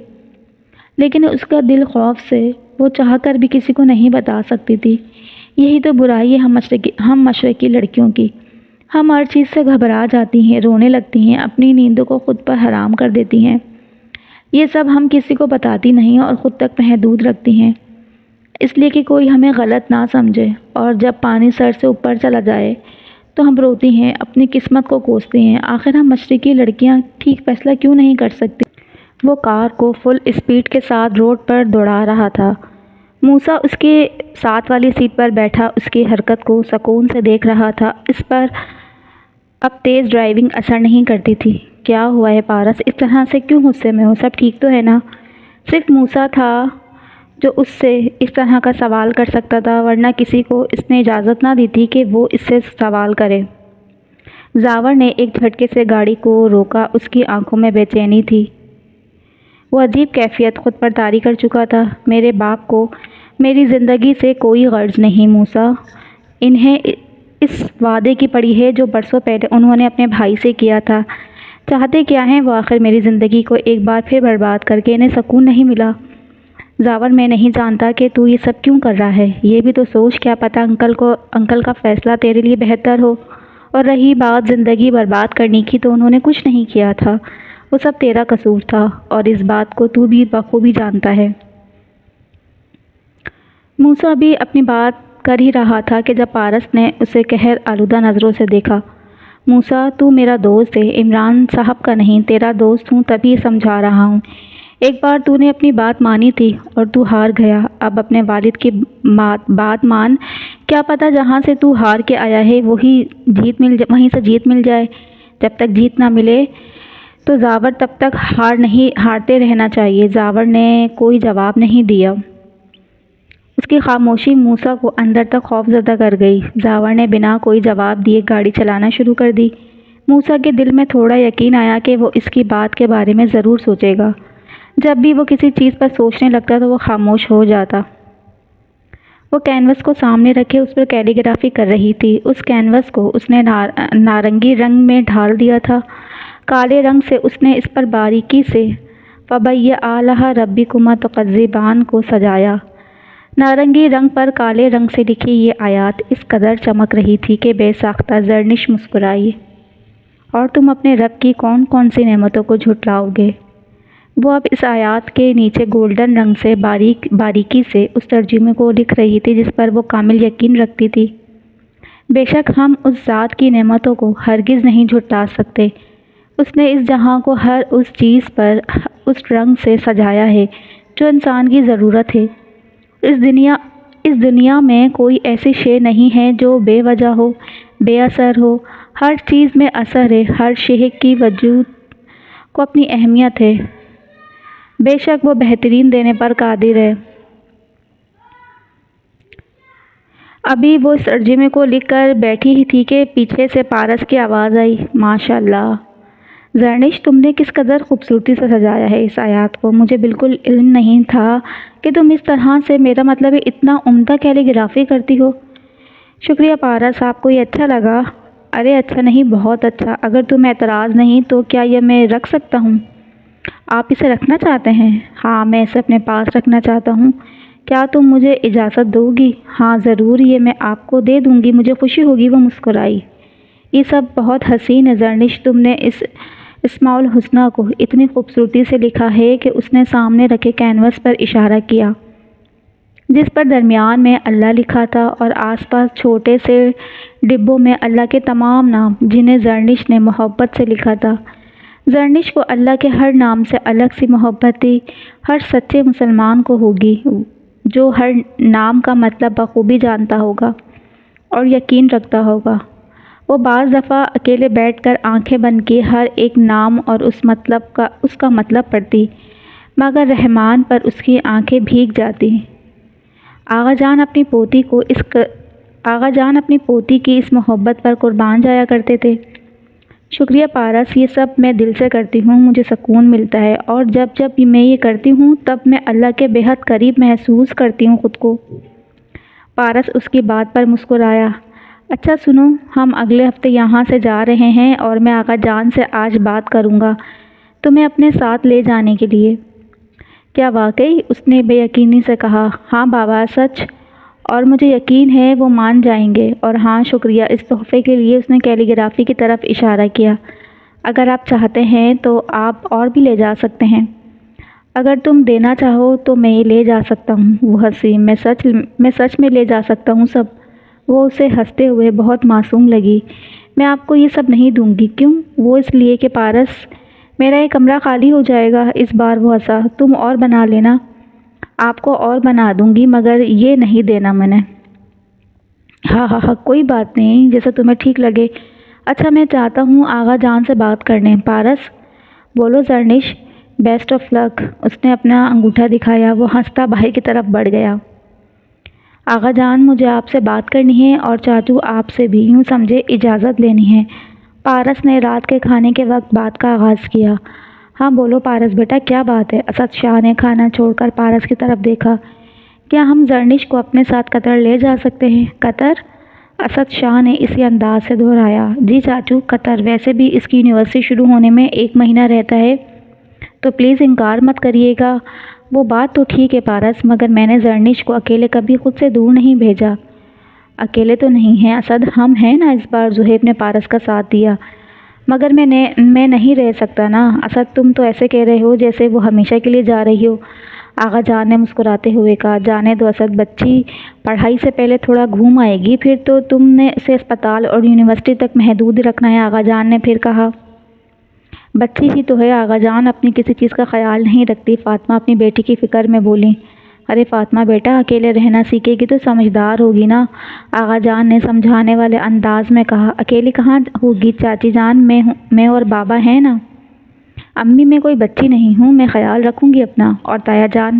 لیکن اس کا دل خوف سے وہ چاہ کر بھی کسی کو نہیں بتا سکتی تھی۔ یہی تو برائی ہے ہم مشرقی لڑکیوں کی، ہم ہر چیز سے گھبرا جاتی ہیں، رونے لگتی ہیں، اپنی نیندوں کو خود پر حرام کر دیتی ہیں۔ یہ سب ہم کسی کو بتاتی نہیں اور خود تک محدود رکھتی ہیں، اس لیے کہ کوئی ہمیں غلط نہ سمجھے، اور جب پانی سر سے اوپر چلا جائے تو ہم روتی ہیں، اپنی قسمت کو کوستے ہیں۔ آخر ہم مشرقی لڑکیاں ٹھیک فیصلہ کیوں نہیں کر سکتی؟ وہ کار کو فل اسپیڈ کے ساتھ روڈ پر دوڑا رہا تھا۔ موسیٰ اس کے ساتھ والی سیٹ پر بیٹھا اس کی حرکت کو سکون سے دیکھ رہا تھا۔ اس پر اب تیز ڈرائیونگ اثر نہیں کرتی تھی۔ کیا ہوا ہے پارس؟ اس طرح سے کیوں غصے میں ہو؟ سب ٹھیک تو ہے نا؟ صرف موسیٰ تھا جو اس سے اس طرح کا سوال کر سکتا تھا، ورنہ کسی کو اس نے اجازت نہ دی تھی کہ وہ اس سے سوال کرے۔ زاور نے ایک جھٹکے سے گاڑی کو روکا۔ اس کی آنکھوں میں بے چینی تھی۔ وہ عجیب کیفیت خود پر طاری کر چکا تھا۔ میرے باپ کو میری زندگی سے کوئی غرض نہیں موسیٰ۔ انہیں اس وعدے کی پڑی ہے جو برسوں پہلے انہوں نے اپنے بھائی سے کیا تھا۔ چاہتے کیا ہیں وہ آخر؟ میری زندگی کو ایک بار پھر برباد کر کے انہیں سکون نہیں ملا؟ زاور میں نہیں جانتا کہ تو یہ سب کیوں کر رہا ہے۔ یہ بھی تو سوچ، کیا پتہ انکل کا فیصلہ تیرے لیے بہتر ہو۔ اور رہی بات زندگی برباد کرنے کی، تو انہوں نے کچھ نہیں کیا تھا، وہ سب تیرا قصور تھا، اور اس بات کو تو بھی بخوبی جانتا ہے۔ موسیٰ بھی اپنی بات کر ہی رہا تھا کہ جب پارس نے اسے قہر آلودہ نظروں سے دیکھا۔ موسیٰ تو میرا دوست ہے، عمران صاحب کا نہیں، تیرا دوست ہوں، تبھی سمجھا رہا ہوں۔ ایک بار تو نے اپنی بات مانی تھی اور تو ہار گیا، اب اپنے والد کی بات مان۔ کیا پتہ جہاں سے تو ہار کے آیا ہے وہیں سے جیت مل جائے۔ جب تک جیت نہ ملے تو زاور تب تک ہارتے رہنا چاہیے۔ زاور نے کوئی جواب نہیں دیا۔ اس کی خاموشی موسیٰ کو اندر تک خوف زدہ کر گئی۔ زاور نے بنا کوئی جواب دیے گاڑی چلانا شروع کر دی۔ موسیٰ کے دل میں تھوڑا یقین آیا کہ وہ اس کی بات کے بارے میں ضرور سوچے گا۔ جب بھی وہ کسی چیز پر سوچنے لگتا تو وہ خاموش ہو جاتا۔ وہ کینوس کو سامنے رکھے اس پر کیلی گرافی کر رہی تھی۔ اس کینوس کو اس نے نارنگی رنگ میں ڈھال دیا تھا۔ کالے رنگ سے اس نے اس پر باریکی سے فَبِأَيِّ آلَاءِ رَبِّكُمَا تُكَذِّبَانِ کو سجایا۔ نارنگی رنگ پر کالے رنگ سے لکھی یہ آیات اس قدر چمک رہی تھی کہ بے ساختہ زرنش مسکرائی۔ اور تم اپنے رب کی کون کون سی نعمتوں کو جھٹلاؤ گے؟ وہ اب اس آیات کے نیچے گولڈن رنگ سے باریکی سے اس ترجمے کو لکھ رہی تھی جس پر وہ کامل یقین رکھتی تھی۔ بے شک ہم اس ذات کی نعمتوں کو ہرگز نہیں جھٹلا سکتے۔ اس نے اس جہاں کو ہر اس چیز پر اس رنگ سے سجایا ہے جو انسان کی ضرورت ہے۔ اس دنیا میں کوئی ایسی شے نہیں ہے جو بے وجہ ہو، بے اثر ہو۔ ہر چیز میں اثر ہے، ہر شے کی وجود کو اپنی اہمیت ہے۔ بے شک وہ بہترین دینے پر قادر ہے۔ ابھی وہ اس ترجمے کو لکھ کر بیٹھی ہی تھی کہ پیچھے سے پارس کی آواز آئی، ماشاء اللہ زرنش، تم نے کس قدر خوبصورتی سے سجایا ہے اس آیات کو۔ مجھے بالکل علم نہیں تھا کہ تم اس طرح سے، میرا مطلب ہے اتنا عمدہ کیلی گرافی کرتی ہو۔ شکریہ پارس، آپ کو یہ اچھا لگا؟ ارے اچھا نہیں، بہت اچھا۔ اگر تم اعتراض نہیں تو کیا یہ میں رکھ سکتا ہوں؟ آپ اسے رکھنا چاہتے ہیں؟ ہاں، میں اسے اپنے پاس رکھنا چاہتا ہوں۔ کیا تم مجھے اجازت دو گی؟ ہاں ضرور، یہ میں آپ کو دے دوں گی، مجھے خوشی ہوگی۔ وہ مسکرائی۔ یہ سب بہت حسین ہے زرنش، تم نے اس اسماء الحسنی کو اتنی خوبصورتی سے لکھا ہے کہ اس نے سامنے رکھے کینوس پر اشارہ کیا جس پر درمیان میں اللہ لکھا تھا اور آس پاس چھوٹے سے ڈبوں میں اللہ کے تمام نام جنہیں زرنش نے محبت سے لکھا تھا۔ زرنش کو اللہ کے ہر نام سے الگ سی محبت تھی، ہر سچے مسلمان کو ہوگی جو ہر نام کا مطلب بخوبی جانتا ہوگا اور یقین رکھتا ہوگا۔ وہ بعض دفعہ اکیلے بیٹھ کر آنکھیں بند کیے ہر ایک نام اور اس کا مطلب پڑھتی، مگر رحمان پر اس کی آنکھیں بھیگ جاتی۔ آغا جان اپنی پوتی کی اس محبت پر قربان جایا کرتے تھے۔ شکریہ پارس، یہ سب میں دل سے کرتی ہوں، مجھے سکون ملتا ہے، اور جب میں یہ کرتی ہوں تب میں اللہ کے بے حد قریب محسوس کرتی ہوں خود کو۔ پارس اس کی بات پر مسکرایا۔ اچھا سنو، ہم اگلے ہفتے یہاں سے جا رہے ہیں اور میں آقا جان سے آج بات کروں گا تمہیں اپنے ساتھ لے جانے کے لیے۔ کیا واقعی؟ اس نے بے یقینی سے کہا۔ ہاں بابا، سچ، اور مجھے یقین ہے وہ مان جائیں گے۔ اور ہاں، شکریہ اس تحفے کے لیے۔ اس نے کیلی گرافی کی طرف اشارہ کیا۔ اگر آپ چاہتے ہیں تو آپ اور بھی لے جا سکتے ہیں۔ اگر تم دینا چاہو تو میں لے جا سکتا ہوں۔ وہ ہنسی۔ میں سچ میں لے جا سکتا ہوں سب۔ وہ اسے ہنستے ہوئے بہت معصوم لگی۔ میں آپ کو یہ سب نہیں دوں گی۔ کیوں؟ وہ اس لیے کہ پارس، میرا یہ کمرہ خالی ہو جائے گا۔ اس بار وہ ہنسا۔ تم اور بنا لینا۔ آپ کو اور بنا دوں گی مگر یہ نہیں دینا میں نے۔ ہاں ہاں ہاں، کوئی بات نہیں، جیسا تمہیں ٹھیک لگے۔ اچھا، میں چاہتا ہوں آغا جان سے بات کرنے۔ پارس، بولو زرنش، بیسٹ آف لک۔ اس نے اپنا انگوٹھا دکھایا۔ وہ ہنستا بھائی کی طرف بڑھ گیا۔ آغا جان، مجھے آپ سے بات کرنی ہے اور چاچو آپ سے بھی، یوں سمجھے اجازت لینی ہے۔ پارس نے رات کے کھانے کے وقت بات کا آغاز کیا۔ ہاں بولو پارس بیٹا، کیا بات ہے؟ اسد شاہ نے کھانا چھوڑ کر پارس کی طرف دیکھا۔ کیا ہم زرنش کو اپنے ساتھ قطر لے جا سکتے ہیں؟ قطر؟ اسد شاہ نے اسی انداز سے دہرایا۔ جی چاچو، قطر۔ ویسے بھی اس کی یونیورسٹی شروع ہونے میں 1 مہینہ رہتا ہے، تو پلیز انکار مت کریے گا۔ وہ بات تو ٹھیک ہے پارس، مگر میں نے زرنش کو اکیلے کبھی خود سے دور نہیں بھیجا۔ اکیلے تو نہیں ہیں اسد، ہم ہیں نا۔ اس بار زہیب نے پارس کا ساتھ دیا۔ مگر میں نہیں رہ سکتا نا اسد، تم تو ایسے کہہ رہے ہو جیسے وہ ہمیشہ کے لیے جا رہی ہو۔ آغا جان نے مسکراتے ہوئے کہا۔ جانے دو اسد، بچی پڑھائی سے پہلے تھوڑا گھوم آئے گی، پھر تو تم نے اسے اسپتال اور یونیورسٹی تک محدود رکھنا ہے۔ آغا جان نے پھر کہا۔ بچی ہی تو ہے آغا جان، اپنی کسی چیز کا خیال نہیں رکھتی۔ فاطمہ اپنی بیٹی کی فکر میں بولی۔ ارے فاطمہ بیٹا، اکیلے رہنا سیکھے گی تو سمجھدار ہوگی نا، آغا جان نے سمجھانے والے انداز میں کہا۔ اکیلی کہاں ہوگی چاچی جان، میں اور بابا ہیں نا۔ امی، میں کوئی بچی نہیں ہوں، میں خیال رکھوں گی اپنا۔ اور تایا جان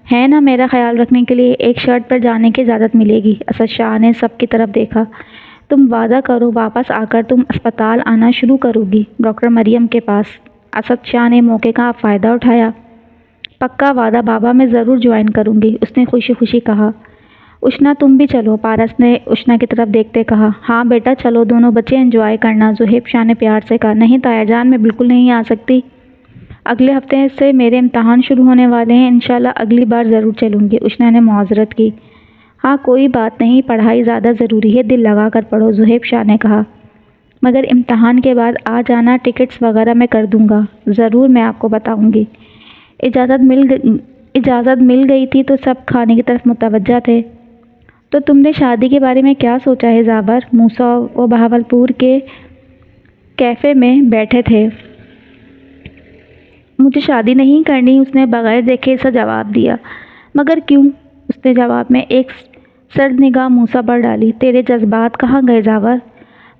ہے نا، میرا خیال رکھنے کے لیے ایک شرط پر جانے کی اجازت ملے گی۔ اسد شاہ نے سب کی طرف دیکھا۔ تم وعدہ کرو واپس آ کر تم اسپتال آنا شروع کرو گی، ڈاکٹر مریم کے پاس۔ اسد شاہ نے موقع کا فائدہ اٹھایا۔ پکا وعدہ بابا، میں ضرور جوائن کروں گی، اس نے خوشی خوشی کہا۔ اشنا تم بھی چلو، پارس نے اشنا کی طرف دیکھتے کہا۔ ہاں بیٹا چلو، دونوں بچے انجوائے کرنا، زہیب شاہ نے پیار سے کہا۔ نہیں تایا جان، میں بالکل نہیں آ سکتی، اگلے ہفتے سے میرے امتحان شروع ہونے والے ہیں، انشاءاللہ اگلی بار ضرور چلوں گی، اشنا نے معذرت کی۔ ہاں کوئی بات نہیں، پڑھائی زیادہ ضروری ہے، دل لگا کر پڑھو، زہیب شاہ نے کہا۔ مگر امتحان کے بعد آ جانا، ٹکٹس وغیرہ میں کر دوں گا، ضرور میں آپ کو بتاؤں گی۔ اجازت مل گئی تھی تو سب کھانے کی طرف متوجہ تھے۔ تو تم نے شادی کے بارے میں کیا سوچا ہے زاور؟ موسیٰ و بہاولپور کے کیفے میں بیٹھے تھے۔ مجھے شادی نہیں کرنی، اس نے بغیر دیکھے سا جواب دیا۔ مگر کیوں؟ اس نے جواب میں ایک سرد نگاہ موسیٰ پر ڈالی۔ تیرے جذبات کہاں گئے زاور؟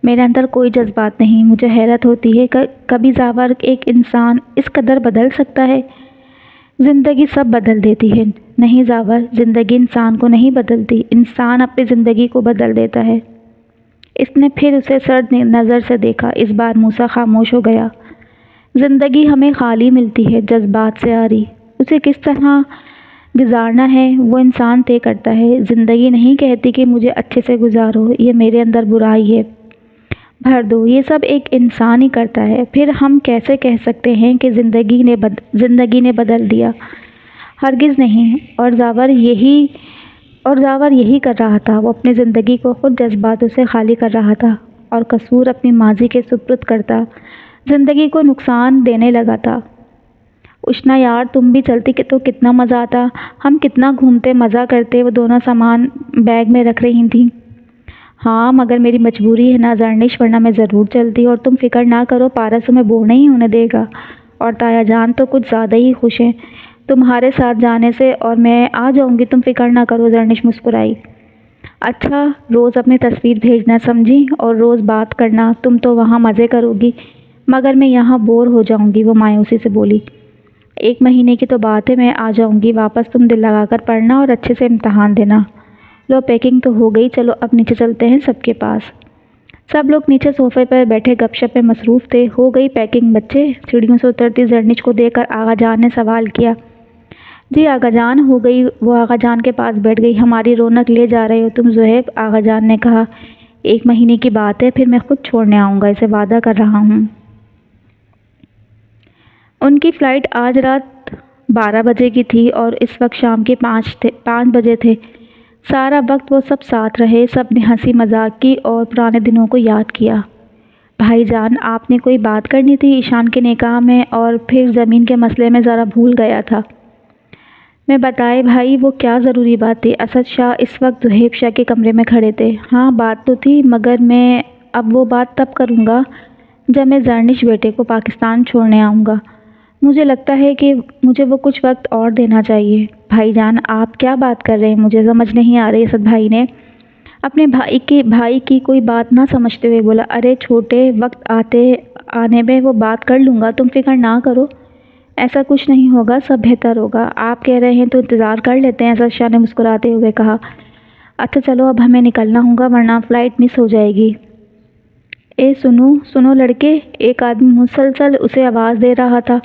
میرے اندر کوئی جذبات نہیں، مجھے حیرت ہوتی ہے کبھی زاور ایک انسان اس قدر بدل سکتا ہے۔ زندگی سب بدل دیتی ہے۔ نہیں زاور، زندگی انسان کو نہیں بدلتی، انسان اپنی زندگی کو بدل دیتا ہے۔ اس نے پھر اسے سرد نظر سے دیکھا۔ اس بار موسیٰ خاموش ہو گیا۔ زندگی ہمیں خالی ملتی ہے، جذبات سے آری، اسے کس طرح گزارنا ہے وہ انسان طے کرتا ہے۔ زندگی نہیں کہتی کہ مجھے اچھے سے گزارو، یہ میرے اندر برائی ہے، بھر دو، یہ سب ایک انسان ہی کرتا ہے۔ پھر ہم کیسے کہہ سکتے ہیں کہ زندگی نے بدل دیا؟ ہرگز نہیں۔ اور زاور یہی کر رہا تھا، وہ اپنی زندگی کو خود جذباتوں سے خالی کر رہا تھا اور قصور اپنی ماضی کے سپرد کرتا، زندگی کو نقصان دینے لگا تھا۔ اشنا یار، تم بھی چلتی تو کتنا مزہ آتا، ہم کتنا گھومتے مزہ کرتے۔ وہ دونوں سامان بیگ میں رکھ رہی تھیں۔ ہاں مگر میری مجبوری ہے نا زرنش، ورنہ میں ضرور چلتی، اور تم فکر نہ کرو، پارس تمہیں بور نہیں ہونے دے گا، اور تایا جان تو کچھ زیادہ ہی خوش ہیں تمہارے ساتھ جانے سے، اور میں آ جاؤں گی، تم فکر نہ کرو، زرنش مسکرائی۔ اچھا، روز اپنی تصویر بھیجنا سمجھی، اور روز بات کرنا، تم تو وہاں مزے کرو گی، مگر میں یہاں بور ہو جاؤں گی، وہ مایوسی سے بولی۔ 1 مہینے کی تو بات ہے، میں آ جاؤں گی واپس، تم دل لگا کر پڑھنا اور اچھے سے امتحان دینا۔ لو پیکنگ تو ہو گئی، چلو اب نیچے چلتے ہیں سب کے پاس۔ سب لوگ نیچے صوفے پر بیٹھے گپ شپ میں مصروف تھے۔ ہو گئی پیکنگ بچے؟ سیڑھیوں سے اترتی زرنش کو دیکھ کر آغا جان نے سوال کیا۔ جی آغا جان، ہو گئی، وہ آغا جان کے پاس بیٹھ گئی۔ ہماری رونق لے جا رہے ہو تم زہیب، آغا جان نے کہا۔ 1 مہینے کی بات ہے، پھر میں خود چھوڑنے آؤں گا، اسے وعدہ کر رہا ہوں۔ ان کی فلائٹ آج رات 12 بجے کی تھی اور اس وقت شام کے 5 بجے تھے۔ سارا وقت وہ سب ساتھ رہے، سب نے ہنسی مذاق کی اور پرانے دنوں کو یاد کیا۔ بھائی جان، آپ نے کوئی بات کرنی تھی ایشان کے نکاح میں، اور پھر زمین کے مسئلے میں ذرا بھول گیا تھا۔ میں بتائے بھائی وہ کیا ضروری بات تھی؟ اسد شاہ اس وقت زہیب شاہ کے کمرے میں کھڑے تھے۔ ہاں بات تو تھی، مگر میں اب وہ بات تب کروں گا جب میں زرنش بیٹے کو پاکستان چھوڑنے آؤں گا۔ مجھے لگتا ہے کہ مجھے وہ کچھ وقت اور دینا چاہیے۔ بھائی جان آپ کیا بات کر رہے ہیں؟ مجھے سمجھ نہیں آ رہی۔ اسد بھائی نے اپنے بھائی کی کوئی بات نہ سمجھتے ہوئے بولا، ارے چھوٹے، وقت آنے میں وہ بات کر لوں گا، تم فکر نہ کرو، ایسا کچھ نہیں ہوگا، سب بہتر ہوگا۔ آپ کہہ رہے ہیں تو انتظار کر لیتے ہیں، اسد شاہ نے مسکراتے ہوئے کہا۔ اچھا چلو اب ہمیں نکلنا ہوگا ورنہ فلائٹ مس ہو جائے گی۔ اے سنو لڑکے، ایک آدمی مسلسل اسے آواز دے رہا تھا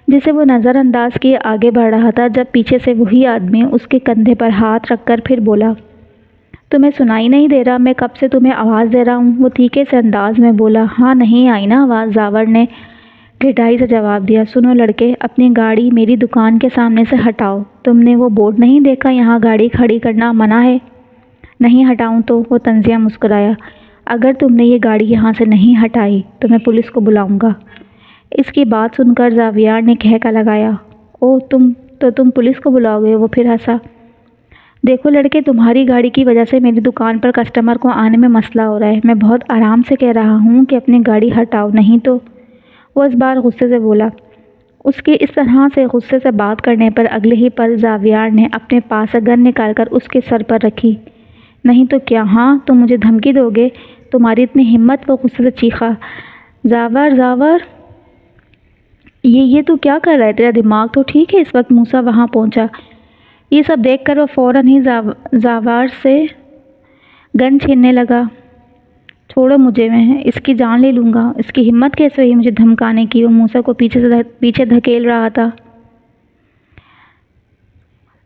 جسے وہ نظر انداز کیے آگے بڑھ رہا تھا جب پیچھے سے وہی آدمی اس کے کندھے پر ہاتھ رکھ کر پھر بولا، تمہیں سنائی نہیں دے رہا؟ میں کب سے تمہیں آواز دے رہا ہوں؟ وہ تیکھے سے انداز میں بولا۔ ہاں نہیں آئی نا آواز؟ زاور نے ڈھٹائی سے جواب دیا۔ سنو لڑکے، اپنی گاڑی میری دکان کے سامنے سے ہٹاؤ۔ تم نے وہ بورڈ نہیں دیکھا یہاں گاڑی کھڑی کرنا منع ہے؟ نہیں ہٹاؤں تو؟ وہ طنزیہ مسکرایا۔ اگر تم نے یہ گاڑی یہاں سے نہیں ہٹائی تو میں پولیس کو بلاؤں گا۔ اس کی بات سن کر زاویار نے کہکا لگایا۔ اوہ تم پولیس کو بلاؤ گے؟ وہ پھر ہنسا۔ دیکھو لڑکے، تمہاری گاڑی کی وجہ سے میری دکان پر کسٹمر کو آنے میں مسئلہ ہو رہا ہے۔ میں بہت آرام سے کہہ رہا ہوں کہ اپنی گاڑی ہٹاؤ، نہیں تو… وہ اس بار غصے سے بولا۔ اس کی اس طرح سے غصے سے بات کرنے پر اگلے ہی پل زاویار نے اپنے پاس سے گن نکال کر اس کے سر پر رکھی۔ نہیں تو کیا؟ ہاں تم مجھے دھمکی دو گے؟ تمہاری اتنی ہمت؟ وہ غصے سے چیخا۔ زاور یہ تو کیا کر رہا ہے؟ تیرا دماغ تو ٹھیک ہے؟ اس وقت موسیٰ وہاں پہنچا۔ یہ سب دیکھ کر وہ فوراً ہی زاور سے گن چھیننے لگا۔ چھوڑو مجھے، میں اس کی جان لے لوں گا۔ اس کی ہمت کیسے ہوئی مجھے دھمکانے کی؟ وہ موسیٰ کو پیچھے دھکیل رہا تھا۔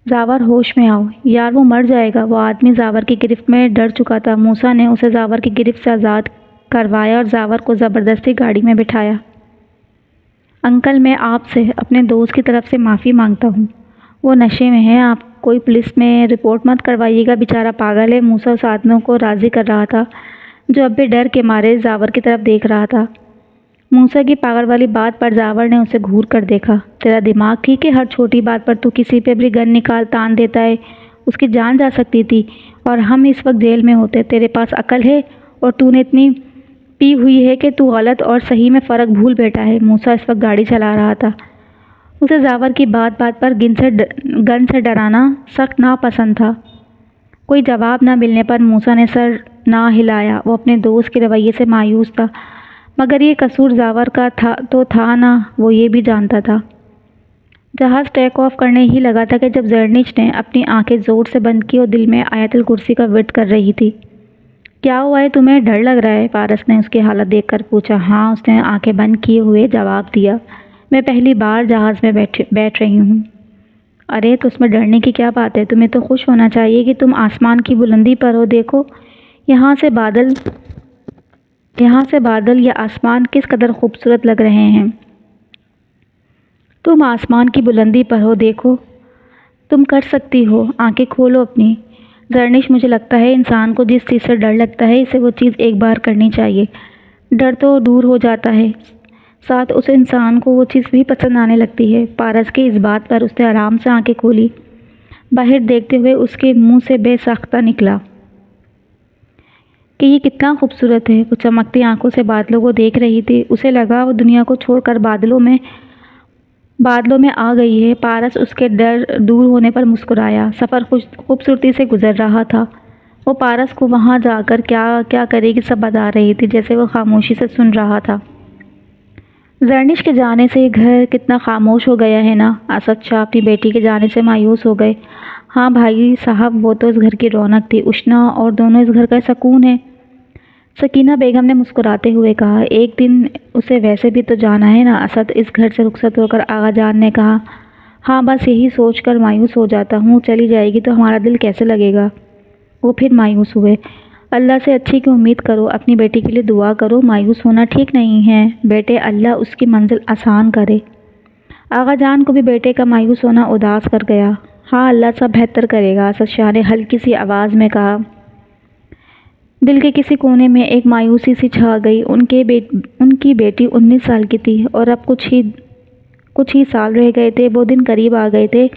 زاور ہوش میں آؤ یار، وہ مر جائے گا۔ وہ آدمی زاور کی گرفت میں ڈر چکا تھا۔ موسیٰ نے اسے زاور کی گرفت سے آزاد کروایا اور زاور کو زبردستی گاڑی میں بٹھایا۔ انکل، میں آپ سے اپنے دوست کی طرف سے معافی مانگتا ہوں، وہ نشے میں ہے، آپ کوئی پولیس میں رپورٹ مت کروائیے گا، بیچارہ پاگل ہے۔ موسیٰ اس آدمی کو راضی کر رہا تھا جو اب بھی ڈر کے مارے زاور کی طرف دیکھ رہا تھا۔ موسیٰ کی پاگل والی بات پر زاور نے اسے گھور کر دیکھا۔ تیرا دماغ ٹھیک ہے؟ ہر چھوٹی بات پر تو کسی پہ بھی گن نکال تان دیتا ہے۔ اس کی جان جا سکتی تھی اور ہم اس وقت جیل میں ہوتے۔ تیرے پاس عقل ہے اور تو نے اتنی پی ہوئی ہے کہ تو غلط اور صحیح میں فرق بھول بیٹھا ہے۔ موسیٰ اس وقت گاڑی چلا رہا تھا۔ اسے زاور کی بات پر گن سے ڈرانا سخت ناپسند تھا۔ کوئی جواب نہ ملنے پر موسیٰ نے سر نہ ہلایا۔ وہ اپنے دوست کے رویے سے مایوس تھا، مگر یہ قصور زاور کا تھا نہ، وہ یہ بھی جانتا تھا۔ جہاز ٹیک آف کرنے ہی لگا تھا کہ جب زرنش نے اپنی آنکھیں زور سے بند کی اور دل میں آیت الکرسی کا ورد کر رہی تھی۔ کیا ہوا ہے تمہیں؟ ڈر لگ رہا ہے؟ پارس نے اس کی حالت دیکھ کر پوچھا۔ ہاں، اس نے آنکھیں بند کیے ہوئے جواب دیا۔ میں پہلی بار جہاز میں بیٹھ رہی ہوں۔ ارے تو اس میں ڈرنے کی کیا بات ہے؟ تمہیں تو خوش ہونا چاہیے کہ تم آسمان کی بلندی پر ہو۔ دیکھو یہاں سے بادل یا آسمان کس قدر خوبصورت لگ رہے ہیں۔ تم آسمان کی بلندی پر ہو، دیکھو تم کر سکتی ہو، آنکھیں کھولو اپنی۔ زرنش، مجھے لگتا ہے انسان کو جس چیز سے ڈر لگتا ہے اسے وہ چیز ایک بار کرنی چاہیے، ڈر تو دور ہو جاتا ہے، ساتھ اس انسان کو وہ چیز بھی پسند آنے لگتی ہے۔ پارس کی اس بات پر اس نے آرام سے آنکھیں کھولی۔ باہر دیکھتے ہوئے اس کے منہ سے بے ساختہ نکلا کہ یہ کتنا خوبصورت ہے۔ وہ چمکتی آنکھوں سے بادلوں کو دیکھ رہی تھی۔ اسے لگا وہ دنیا کو چھوڑ کر بادلوں میں آ گئی ہے۔ پارس اس کے ڈر دور ہونے پر مسکرایا۔ سفر خوبصورتی سے گزر رہا تھا۔ وہ پارس کو وہاں جا کر کیا کرے گی سب بتا رہی تھی، جیسے وہ خاموشی سے سن رہا تھا۔ زرنش کے جانے سے یہ گھر کتنا خاموش ہو گیا ہے نا؟ اسد شاہ اپنی بیٹی کے جانے سے مایوس ہو گئے۔ ہاں بھائی صاحب، وہ تو اس گھر کی رونق تھی، اشنا اور دونوں اس گھر کا سکون ہے، سکینہ بیگم نے مسکراتے ہوئے کہا۔ ایک دن اسے ویسے بھی تو جانا ہے نا اسد، اس گھر سے رخصت ہو کر آغا جان نے کہا۔ ہاں بس یہی سوچ کر مایوس ہو جاتا ہوں، چلی جائے گی تو ہمارا دل کیسے لگے گا۔ وہ پھر مایوس ہوئے۔ اللہ سے اچھی کی امید کرو، اپنی بیٹی کے لیے دعا کرو، مایوس ہونا ٹھیک نہیں ہے بیٹے، اللہ اس کی منزل آسان کرے۔ آغا جان کو بھی بیٹے کا مایوس ہونا اداس کر گیا۔ ہاں اللہ سب بہتر کرے گا، اسد شاہ نے ہلکی سی آواز میں کہا۔ دل کے کسی کونے میں ایک مایوسی سی چھا گئی۔ ان کی بیٹی 19 سال کی تھی اور اب کچھ ہی سال رہ گئے تھے۔ وہ دن قریب آ گئے تھے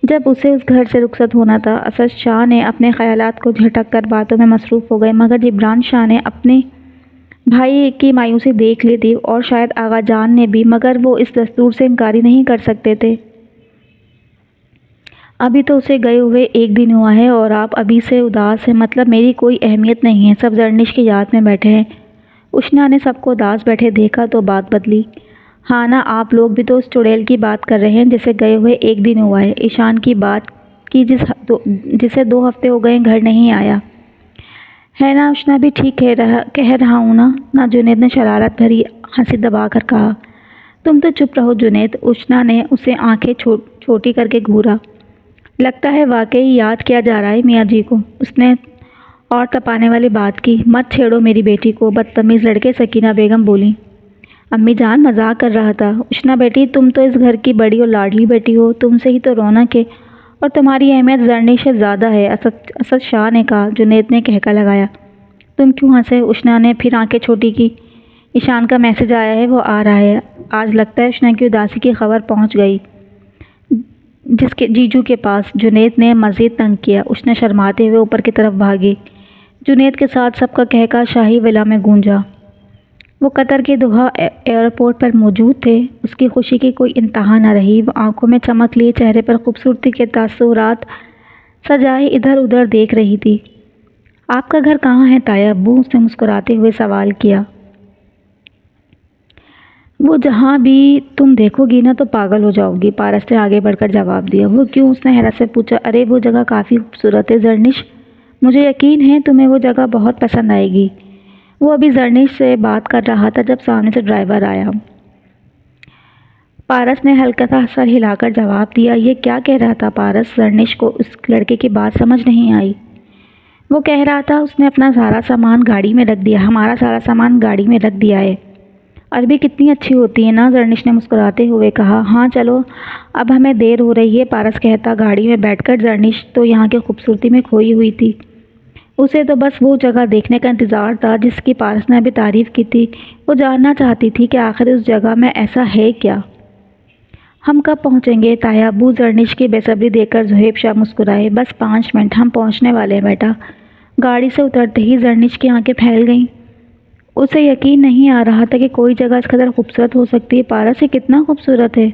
جب اسے اس گھر سے رخصت ہونا تھا، اسد شاہ نے اپنے خیالات کو جھٹک کر باتوں میں مصروف ہو گئے، مگر جبران شاہ نے اپنے بھائی کی مایوسی دیکھ لی تھی اور شاید آغا جان نے بھی، مگر وہ اس دستور سے انکاری نہیں کر سکتے تھے۔ ابھی تو اسے گئے ہوئے 1 دن ہوا ہے اور آپ ابھی سے اداس ہیں، مطلب میری کوئی اہمیت نہیں ہے، سب زرنش کی یاد میں بیٹھے ہیں۔ اشنا نے سب کو اداس بیٹھے دیکھا تو بات بدلی۔ ہاں نا، آپ لوگ بھی تو اس چڑیل کی بات کر رہے ہیں جسے گئے ہوئے 1 دن ہوا ہے، ایشان کی بات کی جسے 2 ہفتے ہو گئے گھر نہیں آیا ہے نا؟ اشنا بھی ٹھیک کہہ رہا ہوں نا؟ جنید نے شرارت بھری ہنسی دبا کر کہا۔ تم تو چپ رہو جنید، اشنا نے اسے آنکھیں چھوٹی کر کے گھورا۔ لگتا ہے واقعی یاد کیا جا رہا ہے میاں جی کو، اس نے اور تپانے والی بات کی۔ مت چھیڑو میری بیٹی کو، بدتمیز لڑکے، سکینہ بیگم بولی۔ امی جان مذاق کر رہا تھا۔ اشنا بیٹی، تم تو اس گھر کی بڑی اور لاڈلی بیٹی ہو، تم سے ہی تو رونق ہے اور تمہاری اہمیت زرنش سے زیادہ ہے، اسد شاہ نے کہا۔ جنید نے کہکا لگایا۔ تم کیوں ہنسے؟ اشنا نے پھر آنکھیں چھوٹی کی۔ ایشان کا میسج آیا ہے، وہ آ رہا ہے آج۔ لگتا ہے اشنا کی اداسی کی خبر پہنچ گئی جس کے جیجو کے پاس۔ جنید نے مزید تنگ کیا۔ اشنا شرماتے ہوئے اوپر کی طرف بھاگی۔ جنید کے ساتھ سب کا کہکا شاہی ولا میں گونجا۔ وہ قطر کے دوحہ ایئرپورٹ پر موجود تھے۔ اس کی خوشی کی کوئی انتہا نہ رہی۔ وہ آنکھوں میں چمک لیے چہرے پر خوبصورتی کے تاثرات سجائے ادھر ادھر دیکھ رہی تھی۔ آپ کا گھر کہاں ہے تایا ابو؟ اس نے مسکراتے ہوئے سوال کیا۔ وہ جہاں بھی تم دیکھو گی نا تو پاگل ہو جاؤ گی، پارس نے آگے بڑھ کر جواب دیا۔ وہ کیوں؟ اس نے حیرت سے پوچھا۔ ارے وہ جگہ کافی خوبصورت ہے زرنش، مجھے یقین ہے تمہیں وہ جگہ بہت پسند آئے گی۔ وہ ابھی زرنش سے بات کر رہا تھا جب سامنے سے ڈرائیور آیا۔ پارس نے ہلکا سا سر ہلا کر جواب دیا۔ یہ کیا کہہ رہا تھا پارس؟ زرنش کو اس لڑکے کی بات سمجھ نہیں آئی۔ وہ کہہ رہا تھا اس نے اپنا سارا سامان گاڑی میں رکھ دیا، ہمارا سارا سامان گاڑی میں رکھ دیا ہے۔ عربی کتنی اچھی ہوتی ہے نا؟ زرنش نے مسکراتے ہوئے کہا۔ ہاں چلو اب ہمیں دیر ہو رہی ہے، پارس کہتا۔ گاڑی میں بیٹھ کر زرنش تو یہاں کی خوبصورتی میں کھوئی ہوئی تھی۔ اسے تو بس وہ جگہ دیکھنے کا انتظار تھا جس کی پارس نے ابھی تعریف کی تھی۔ وہ جاننا چاہتی تھی کہ آخر اس جگہ میں ایسا ہے کیا۔ ہم کب پہنچیں گے تایا ابو؟ زرنش کی بے صبری دیکھ کر زہیب شاہ مسکرائے۔ بس 5 منٹ، ہم پہنچنے والے ہیں بیٹا۔ گاڑی سے اترتے ہی زرنش کی آنکھیں پھیل گئیں۔ اسے یقین نہیں آ رہا تھا کہ کوئی جگہ اس قدر خوبصورت ہو سکتی ہے۔ پارس یہ کتنا خوبصورت ہے!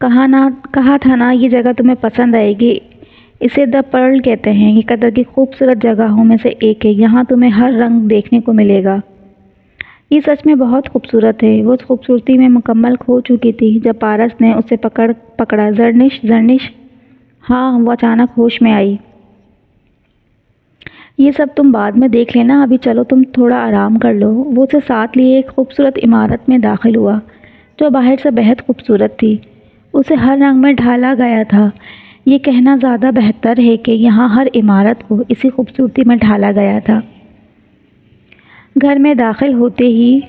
کہا تھا نا یہ جگہ تمہیں پسند آئے گی۔ اسے دی پرل کہتے ہیں، یہ قطر کی خوبصورت جگہوں میں سے ایک ہے، یہاں تمہیں ہر رنگ دیکھنے کو ملے گا۔ یہ سچ میں بہت خوبصورت ہے۔ وہ اس خوبصورتی میں مکمل کھو چکی تھی جب پارس نے اسے پکڑا۔ زرنش! ہاں، وہ اچانک ہوش میں آئی۔ یہ سب تم بعد میں دیکھ لینا، ابھی چلو تم تھوڑا آرام کر لو۔ وہ اسے ساتھ لیے ایک خوبصورت عمارت میں داخل ہوا جو باہر سے بہت خوبصورت تھی۔ اسے ہر رنگ میں ڈھالا گیا تھا۔ یہ کہنا زیادہ بہتر ہے کہ یہاں ہر عمارت کو اسی خوبصورتی میں ڈھالا گیا تھا۔ گھر میں داخل ہوتے ہی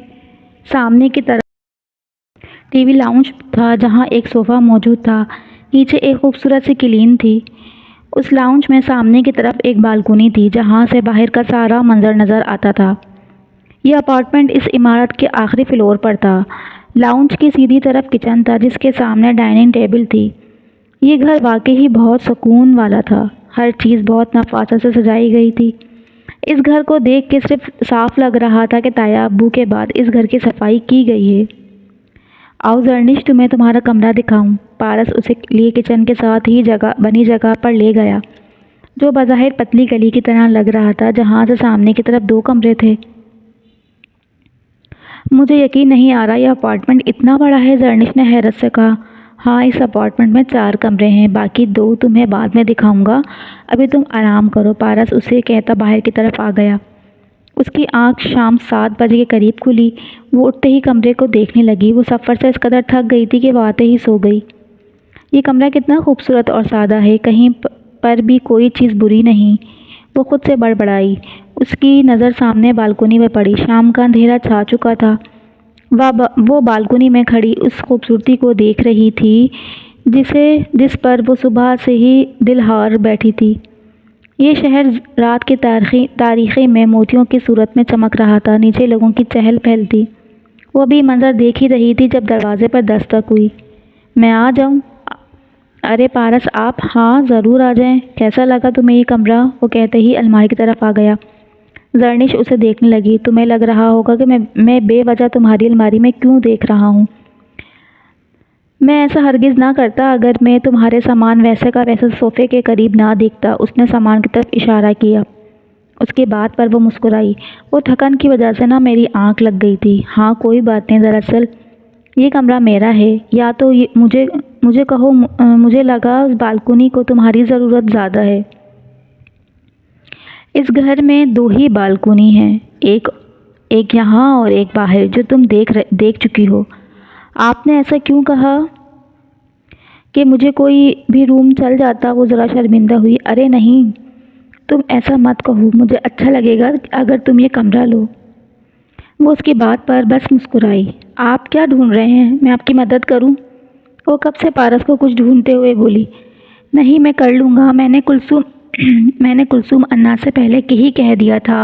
سامنے کی طرف ٹی وی لاؤنج تھا جہاں ایک صوفہ موجود تھا، نیچے ایک خوبصورت سی کلین تھی۔ اس لاؤنج میں سامنے کی طرف ایک بالکونی تھی جہاں سے باہر کا سارا منظر نظر آتا تھا۔ یہ اپارٹمنٹ اس عمارت کے آخری فلور پر تھا۔ لاؤنج کی سیدھی طرف کچن تھا جس کے سامنے ڈائننگ ٹیبل تھی۔ یہ گھر واقعی بہت سکون والا تھا، ہر چیز بہت نفاست سے سجائی گئی تھی۔ اس گھر کو دیکھ کے صرف صاف لگ رہا تھا کہ تایا ابو کے بعد اس گھر کی صفائی کی گئی ہے۔ آؤ زرنش، تمہیں تمہارا کمرہ دکھاؤں۔ پارس اسے لیے کچن کے ساتھ ہی بنی جگہ پر لے گیا جو بظاہر پتلی گلی کی طرح لگ رہا تھا، جہاں سے سامنے کی طرف 2 کمرے تھے۔ مجھے یقین نہیں آ رہا یہ اپارٹمنٹ اتنا بڑا ہے، زرنش نے حیرت سے کہا۔ ہاں، اس اپارٹمنٹ میں 4 کمرے ہیں، باقی 2 تمہیں بعد میں دکھاؤں گا، ابھی تم آرام کرو۔ پارس اسے کہتا باہر کی طرف آ گیا۔ اس کی آنکھ شام 7 بجے کے قریب کھلی۔ وہ اٹھتے ہی کمرے کو دیکھنے لگی۔ وہ سفر سے اس قدر تھک گئی تھی کہ وہ آتے ہی سو گئی۔ یہ کمرہ کتنا خوبصورت اور سادہ ہے، کہیں پر بھی کوئی چیز بری نہیں، وہ خود سے بڑبڑائی۔ اس کی نظر سامنے بالکونی میں پڑی۔ شام کا اندھیرا چھا چکا تھا۔ وہ بالکونی میں کھڑی اس خوبصورتی کو دیکھ رہی تھی جس پر وہ صبح سے ہی دل ہار بیٹھی تھی۔ یہ شہر رات کی تاریکی میں موتیوں کی صورت میں چمک رہا تھا، نیچے لوگوں کی چہل پہل تھی۔ وہ بھی منظر دیکھ ہی رہی تھی جب دروازے پر دستک ہوئی۔ میں آ جاؤں؟ ارے پارس آپ، ہاں ضرور آ جائیں، کیسا لگا تمہیں یہ کمرہ؟ وہ کہتے ہی الماری کی طرف آ گیا۔ زرنش اسے دیکھنے لگی۔ تمہیں لگ رہا ہوگا کہ میں بے وجہ تمہاری الماری میں کیوں دیکھ رہا ہوں؟ میں ایسا ہرگز نہ کرتا اگر میں تمہارے سامان ویسے کا ویسے صوفے کے قریب نہ دیکھتا۔ اس نے سامان کی طرف اشارہ کیا۔ اس کی بات پر وہ مسکرائی۔ وہ تھکن کی وجہ سے میری آنکھ لگ گئی تھی۔ ہاں کوئی بات نہیں، دراصل یہ کمرہ میرا ہے، یا تو مجھے کہو، مجھے لگا اس بالکونی کو تمہاری ضرورت زیادہ ہے۔ اس گھر میں 2 ہی بالکونی ہیں، ایک یہاں اور ایک باہر، جو تم دیکھ چکی ہو۔ آپ نے ایسا کیوں کہا کہ مجھے کوئی بھی روم چل جاتا؟ وہ ذرا شرمندہ ہوئی۔ ارے نہیں، تم ایسا مت کہو، مجھے اچھا لگے گا اگر تم یہ کمرہ لو۔ وہ اس کی بات پر بس مسکرائی۔ آپ کیا ڈھونڈ رہے ہیں؟ میں آپ کی مدد کروں؟ وہ کب سے پارس کو کچھ ڈھونڈتے ہوئے بولی۔ نہیں، میں کر لوں گا۔ میں نے کلثوم انا سے پہلے ہی کہہ دیا تھا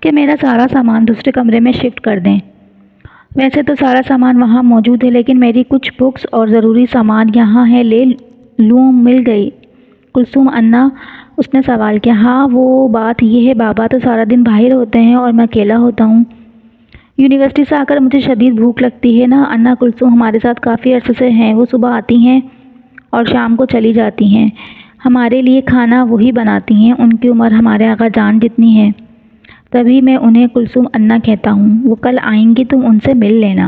کہ میرا سارا سامان دوسرے کمرے میں شفٹ کر دیں۔ ویسے تو سارا سامان وہاں موجود ہے، لیکن میری کچھ بکس اور ضروری سامان یہاں ہے، لے لوں؟ مل گئی کلثوم انا؟ اس نے سوال کیا۔ ہاں، وہ بات یہ ہے، بابا تو سارا دن باہر ہوتے ہیں اور میں اکیلا ہوتا ہوں۔ یونیورسٹی سے آ کر مجھے شدید بھوک لگتی ہے نا۔ انا کلثوم ہمارے ساتھ کافی عرصے سے ہیں، وہ صبح آتی ہیں اور شام کو چلی جاتی ہیں۔ ہمارے لیے کھانا وہی بناتی ہیں۔ ان کی عمر ہمارے آقا جان جتنی ہے، تبھی میں انہیں کلثوم انا کہتا ہوں۔ وہ کل آئیں گی، تم ان سے مل لینا۔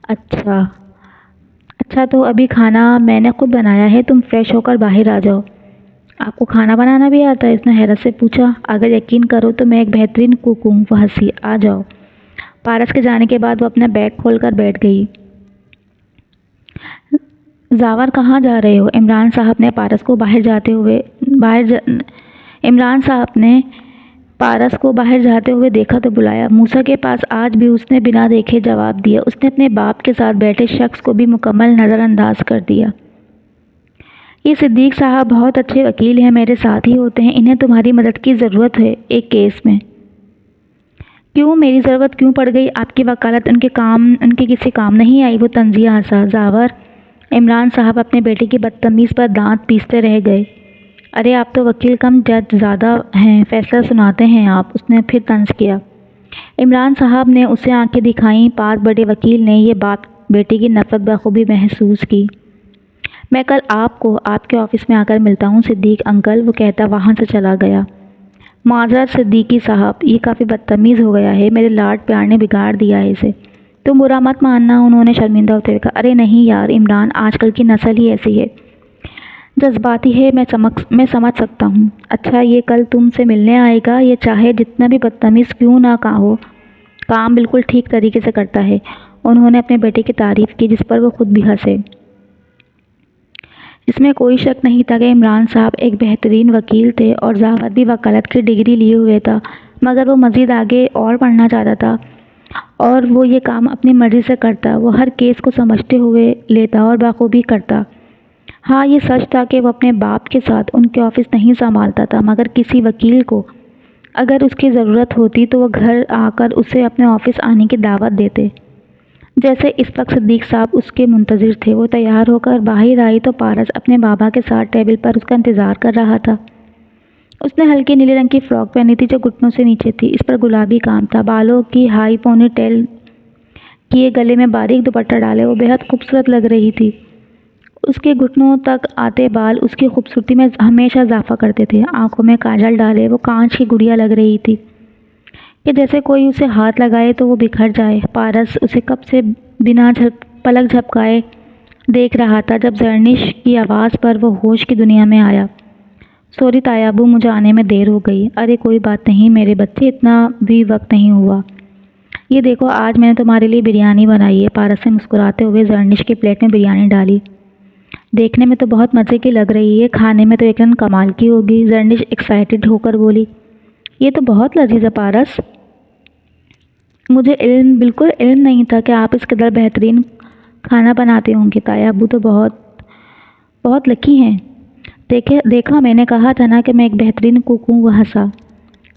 اچھا تو ابھی کھانا میں نے خود بنایا ہے، تم فریش ہو کر باہر آ جاؤ۔ آپ کو کھانا بنانا بھی آتا ہے؟ اس نے حیرت سے پوچھا۔ اگر یقین کرو تو میں ایک بہترین کوک ہوں، وہ ہنسی۔ آ جاؤ۔ پارس کے جانے کے بعد وہ اپنا بیگ کھول کر بیٹھ گئی۔ زاور کہاں جا رہے ہو؟ عمران صاحب نے پارس کو باہر جاتے ہوئے دیکھا تو بلایا۔ موسیٰ کے پاس آج بھی اس نے بنا دیکھے جواب دیا۔ اس نے اپنے باپ کے ساتھ بیٹھے شخص کو بھی مکمل نظر انداز کر دیا۔ یہ صدیق صاحب بہت اچھے وکیل ہیں، میرے ساتھ ہی ہوتے ہیں، انہیں تمہاری مدد کی ضرورت ہے ایک کیس میں۔ کیوں؟ میری ضرورت کیوں پڑ گئی؟ آپ کی وکالت ان کے کسی کام نہیں آئی؟ وہ طنزیہ ہنسا۔ زاور، عمران صاحب اپنے بیٹے کی بدتمیزی پر دانت پیستے رہ گئے۔ ارے آپ تو وکیل کم جج زیادہ ہیں، فیصلہ سناتے ہیں آپ، اس نے پھر طنز کیا۔ عمران صاحب نے اسے آنکھیں دکھائیں۔ پاس بڑے وکیل نے یہ بات بیٹے کی نفرت بخوبی محسوس کی۔ میں کل آپ کو آپ کے آفس میں آ کر ملتا ہوں صدیق انکل، وہ کہتا وہاں سے چلا گیا۔ معذرت صدیقی صاحب، یہ کافی بدتمیز ہو گیا ہے، میرے لاڈ پیار نے بگاڑ دیا ہے اسے۔ تم برا مت ماننا، انہوں نے شرمندہ ہوتے ہوئے کہا۔ ارے نہیں یار عمران، آج کل کی نسل ہی ایسی ہے، جذباتی ہے، میں سمجھ سکتا ہوں۔ اچھا یہ کل تم سے ملنے آئے گا؟ یہ چاہے جتنا بھی بدتمیز کیوں نہ ہو، کام بالکل ٹھیک طریقے سے کرتا ہے۔ انہوں نے اپنے بیٹے کی تعریف کی، جس پر وہ خود بھی ہنسے۔ اس میں کوئی شک نہیں تھا کہ عمران صاحب ایک بہترین وکیل تھے اور زاور بھی وکالت کی ڈگری لیے ہوئے تھا، مگر وہ مزید آگے اور پڑھنا چاہتا تھا اور وہ یہ کام اپنی مرضی سے کرتا۔ وہ ہر کیس کو سمجھتے ہوئے لیتا اور بخوبی کرتا۔ ہاں یہ سچ تھا کہ وہ اپنے باپ کے ساتھ ان کے آفس نہیں سنبھالتا تھا، مگر کسی وکیل کو اگر اس کی ضرورت ہوتی تو وہ گھر آ کر اسے اپنے آفس آنے کی دعوت دیتے۔ جیسے اس وقت صدیق صاحب اس کے منتظر تھے۔ وہ تیار ہو کر باہر آئی تو پارس اپنے بابا کے ساتھ ٹیبل پر اس کا انتظار کر رہا تھا۔ اس نے ہلکے نیلے رنگ کی فراک پہنی تھی جو گھٹنوں سے نیچے تھی، اس پر گلابی کام تھا۔ بالوں کی ہائی پونی ٹیل کیے، گلے میں باریک دوپٹہ ڈالے، وہ بہت خوبصورت لگ رہی تھی۔ اس کے گھٹنوں تک آتے بال اس کی خوبصورتی میں ہمیشہ اضافہ کرتے تھے۔ آنکھوں میں کاجل ڈالے وہ کانچ کی گڑیا لگ رہی تھی کہ جیسے کوئی اسے ہاتھ لگائے تو وہ بکھر جائے۔ پارس اسے کب سے بنا پلک جھپکائے دیکھ رہا تھا، جب زرنش کی آواز پر وہ ہوش کی دنیا میں آیا۔ سوری تایابو، مجھے آنے میں دیر ہو گئی۔ ارے کوئی بات نہیں میرے بچے، اتنا بھی وقت نہیں ہوا۔ یہ دیکھو آج میں نے تمہارے لیے بریانی بنائی ہے۔ پارس نے مسکراتے ہوئے زرنش کی پلیٹ میں بریانی ڈالی۔ دیکھنے میں تو بہت مزے کی لگ رہی ہے، کھانے میں تو یقیناً کمال کی ہوگی، زرنش ایکسائٹڈ ہو کر بولی۔ یہ تو بہت لذیذ ہے پارس، مجھے بالکل علم نہیں تھا کہ آپ اس قدر بہترین کھانا بناتے ہوں گے۔ تایابو تو بہت لکی ہیں۔ دیکھا میں نے کہا تھا نا کہ میں ایک بہترین کوک ہوں، وہ ہنسا۔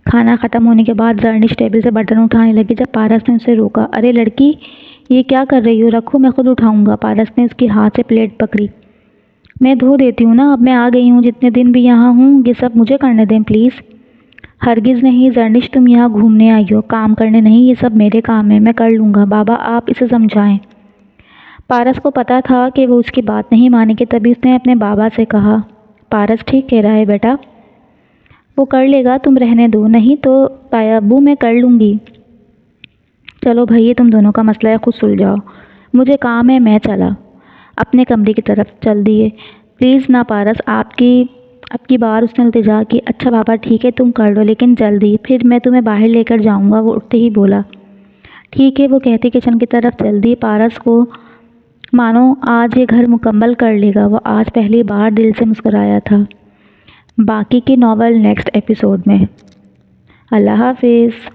کھانا ختم ہونے کے بعد زرنش ٹیبل سے برتن اٹھانے لگی جب پارس نے اسے روکا۔ ارے لڑکی، یہ کیا کر رہی ہو؟ رکھو، میں خود اٹھاؤں گا۔ پارس نے اس کی ہاتھ سے پلیٹ پکڑی میں دھو دیتی ہوں نا، اب میں آ گئی ہوں، جتنے دن بھی یہاں ہوں یہ سب مجھے کرنے دیں پلیز۔ ہرگز نہیں زرنش، تم یہاں گھومنے آئی ہو، کام کرنے نہیں، یہ سب میرے کام ہے، میں کر لوں گا۔ بابا آپ اسے سمجھائیں۔ پارس کو پتا تھا کہ وہ اس کی بات نہیں مانے گی، تبھی اس نے اپنے بابا سے کہا، پارس ٹھیک کہہ رہا ہے بیٹا، وہ کر لے گا، تم رہنے دو۔ نہیں تو تایا ابو میں کر لوں گی۔ چلو بھائی تم دونوں کا مسئلہ ہے، خود سلجھاؤ، مجھے کام ہے، میں چلا۔ اپنے کمرے کی طرف چل دیے۔ پلیز نا پارس، آپ کی بار اس نے التجا کی۔ اچھا بابا ٹھیک ہے تم کر لو لیکن جلدی، پھر میں تمہیں باہر لے کر جاؤں گا۔ وہ اٹھتے ہی بولا، ٹھیک ہے۔ وہ کہتے کچن کی طرف چل دی۔ پارس کو مانو آج یہ گھر مکمل کر لے گا، وہ آج پہلی بار دل سے مسکرایا تھا۔ باقی کی ناول نیکسٹ ایپیسوڈ میں۔ اللہ حافظ۔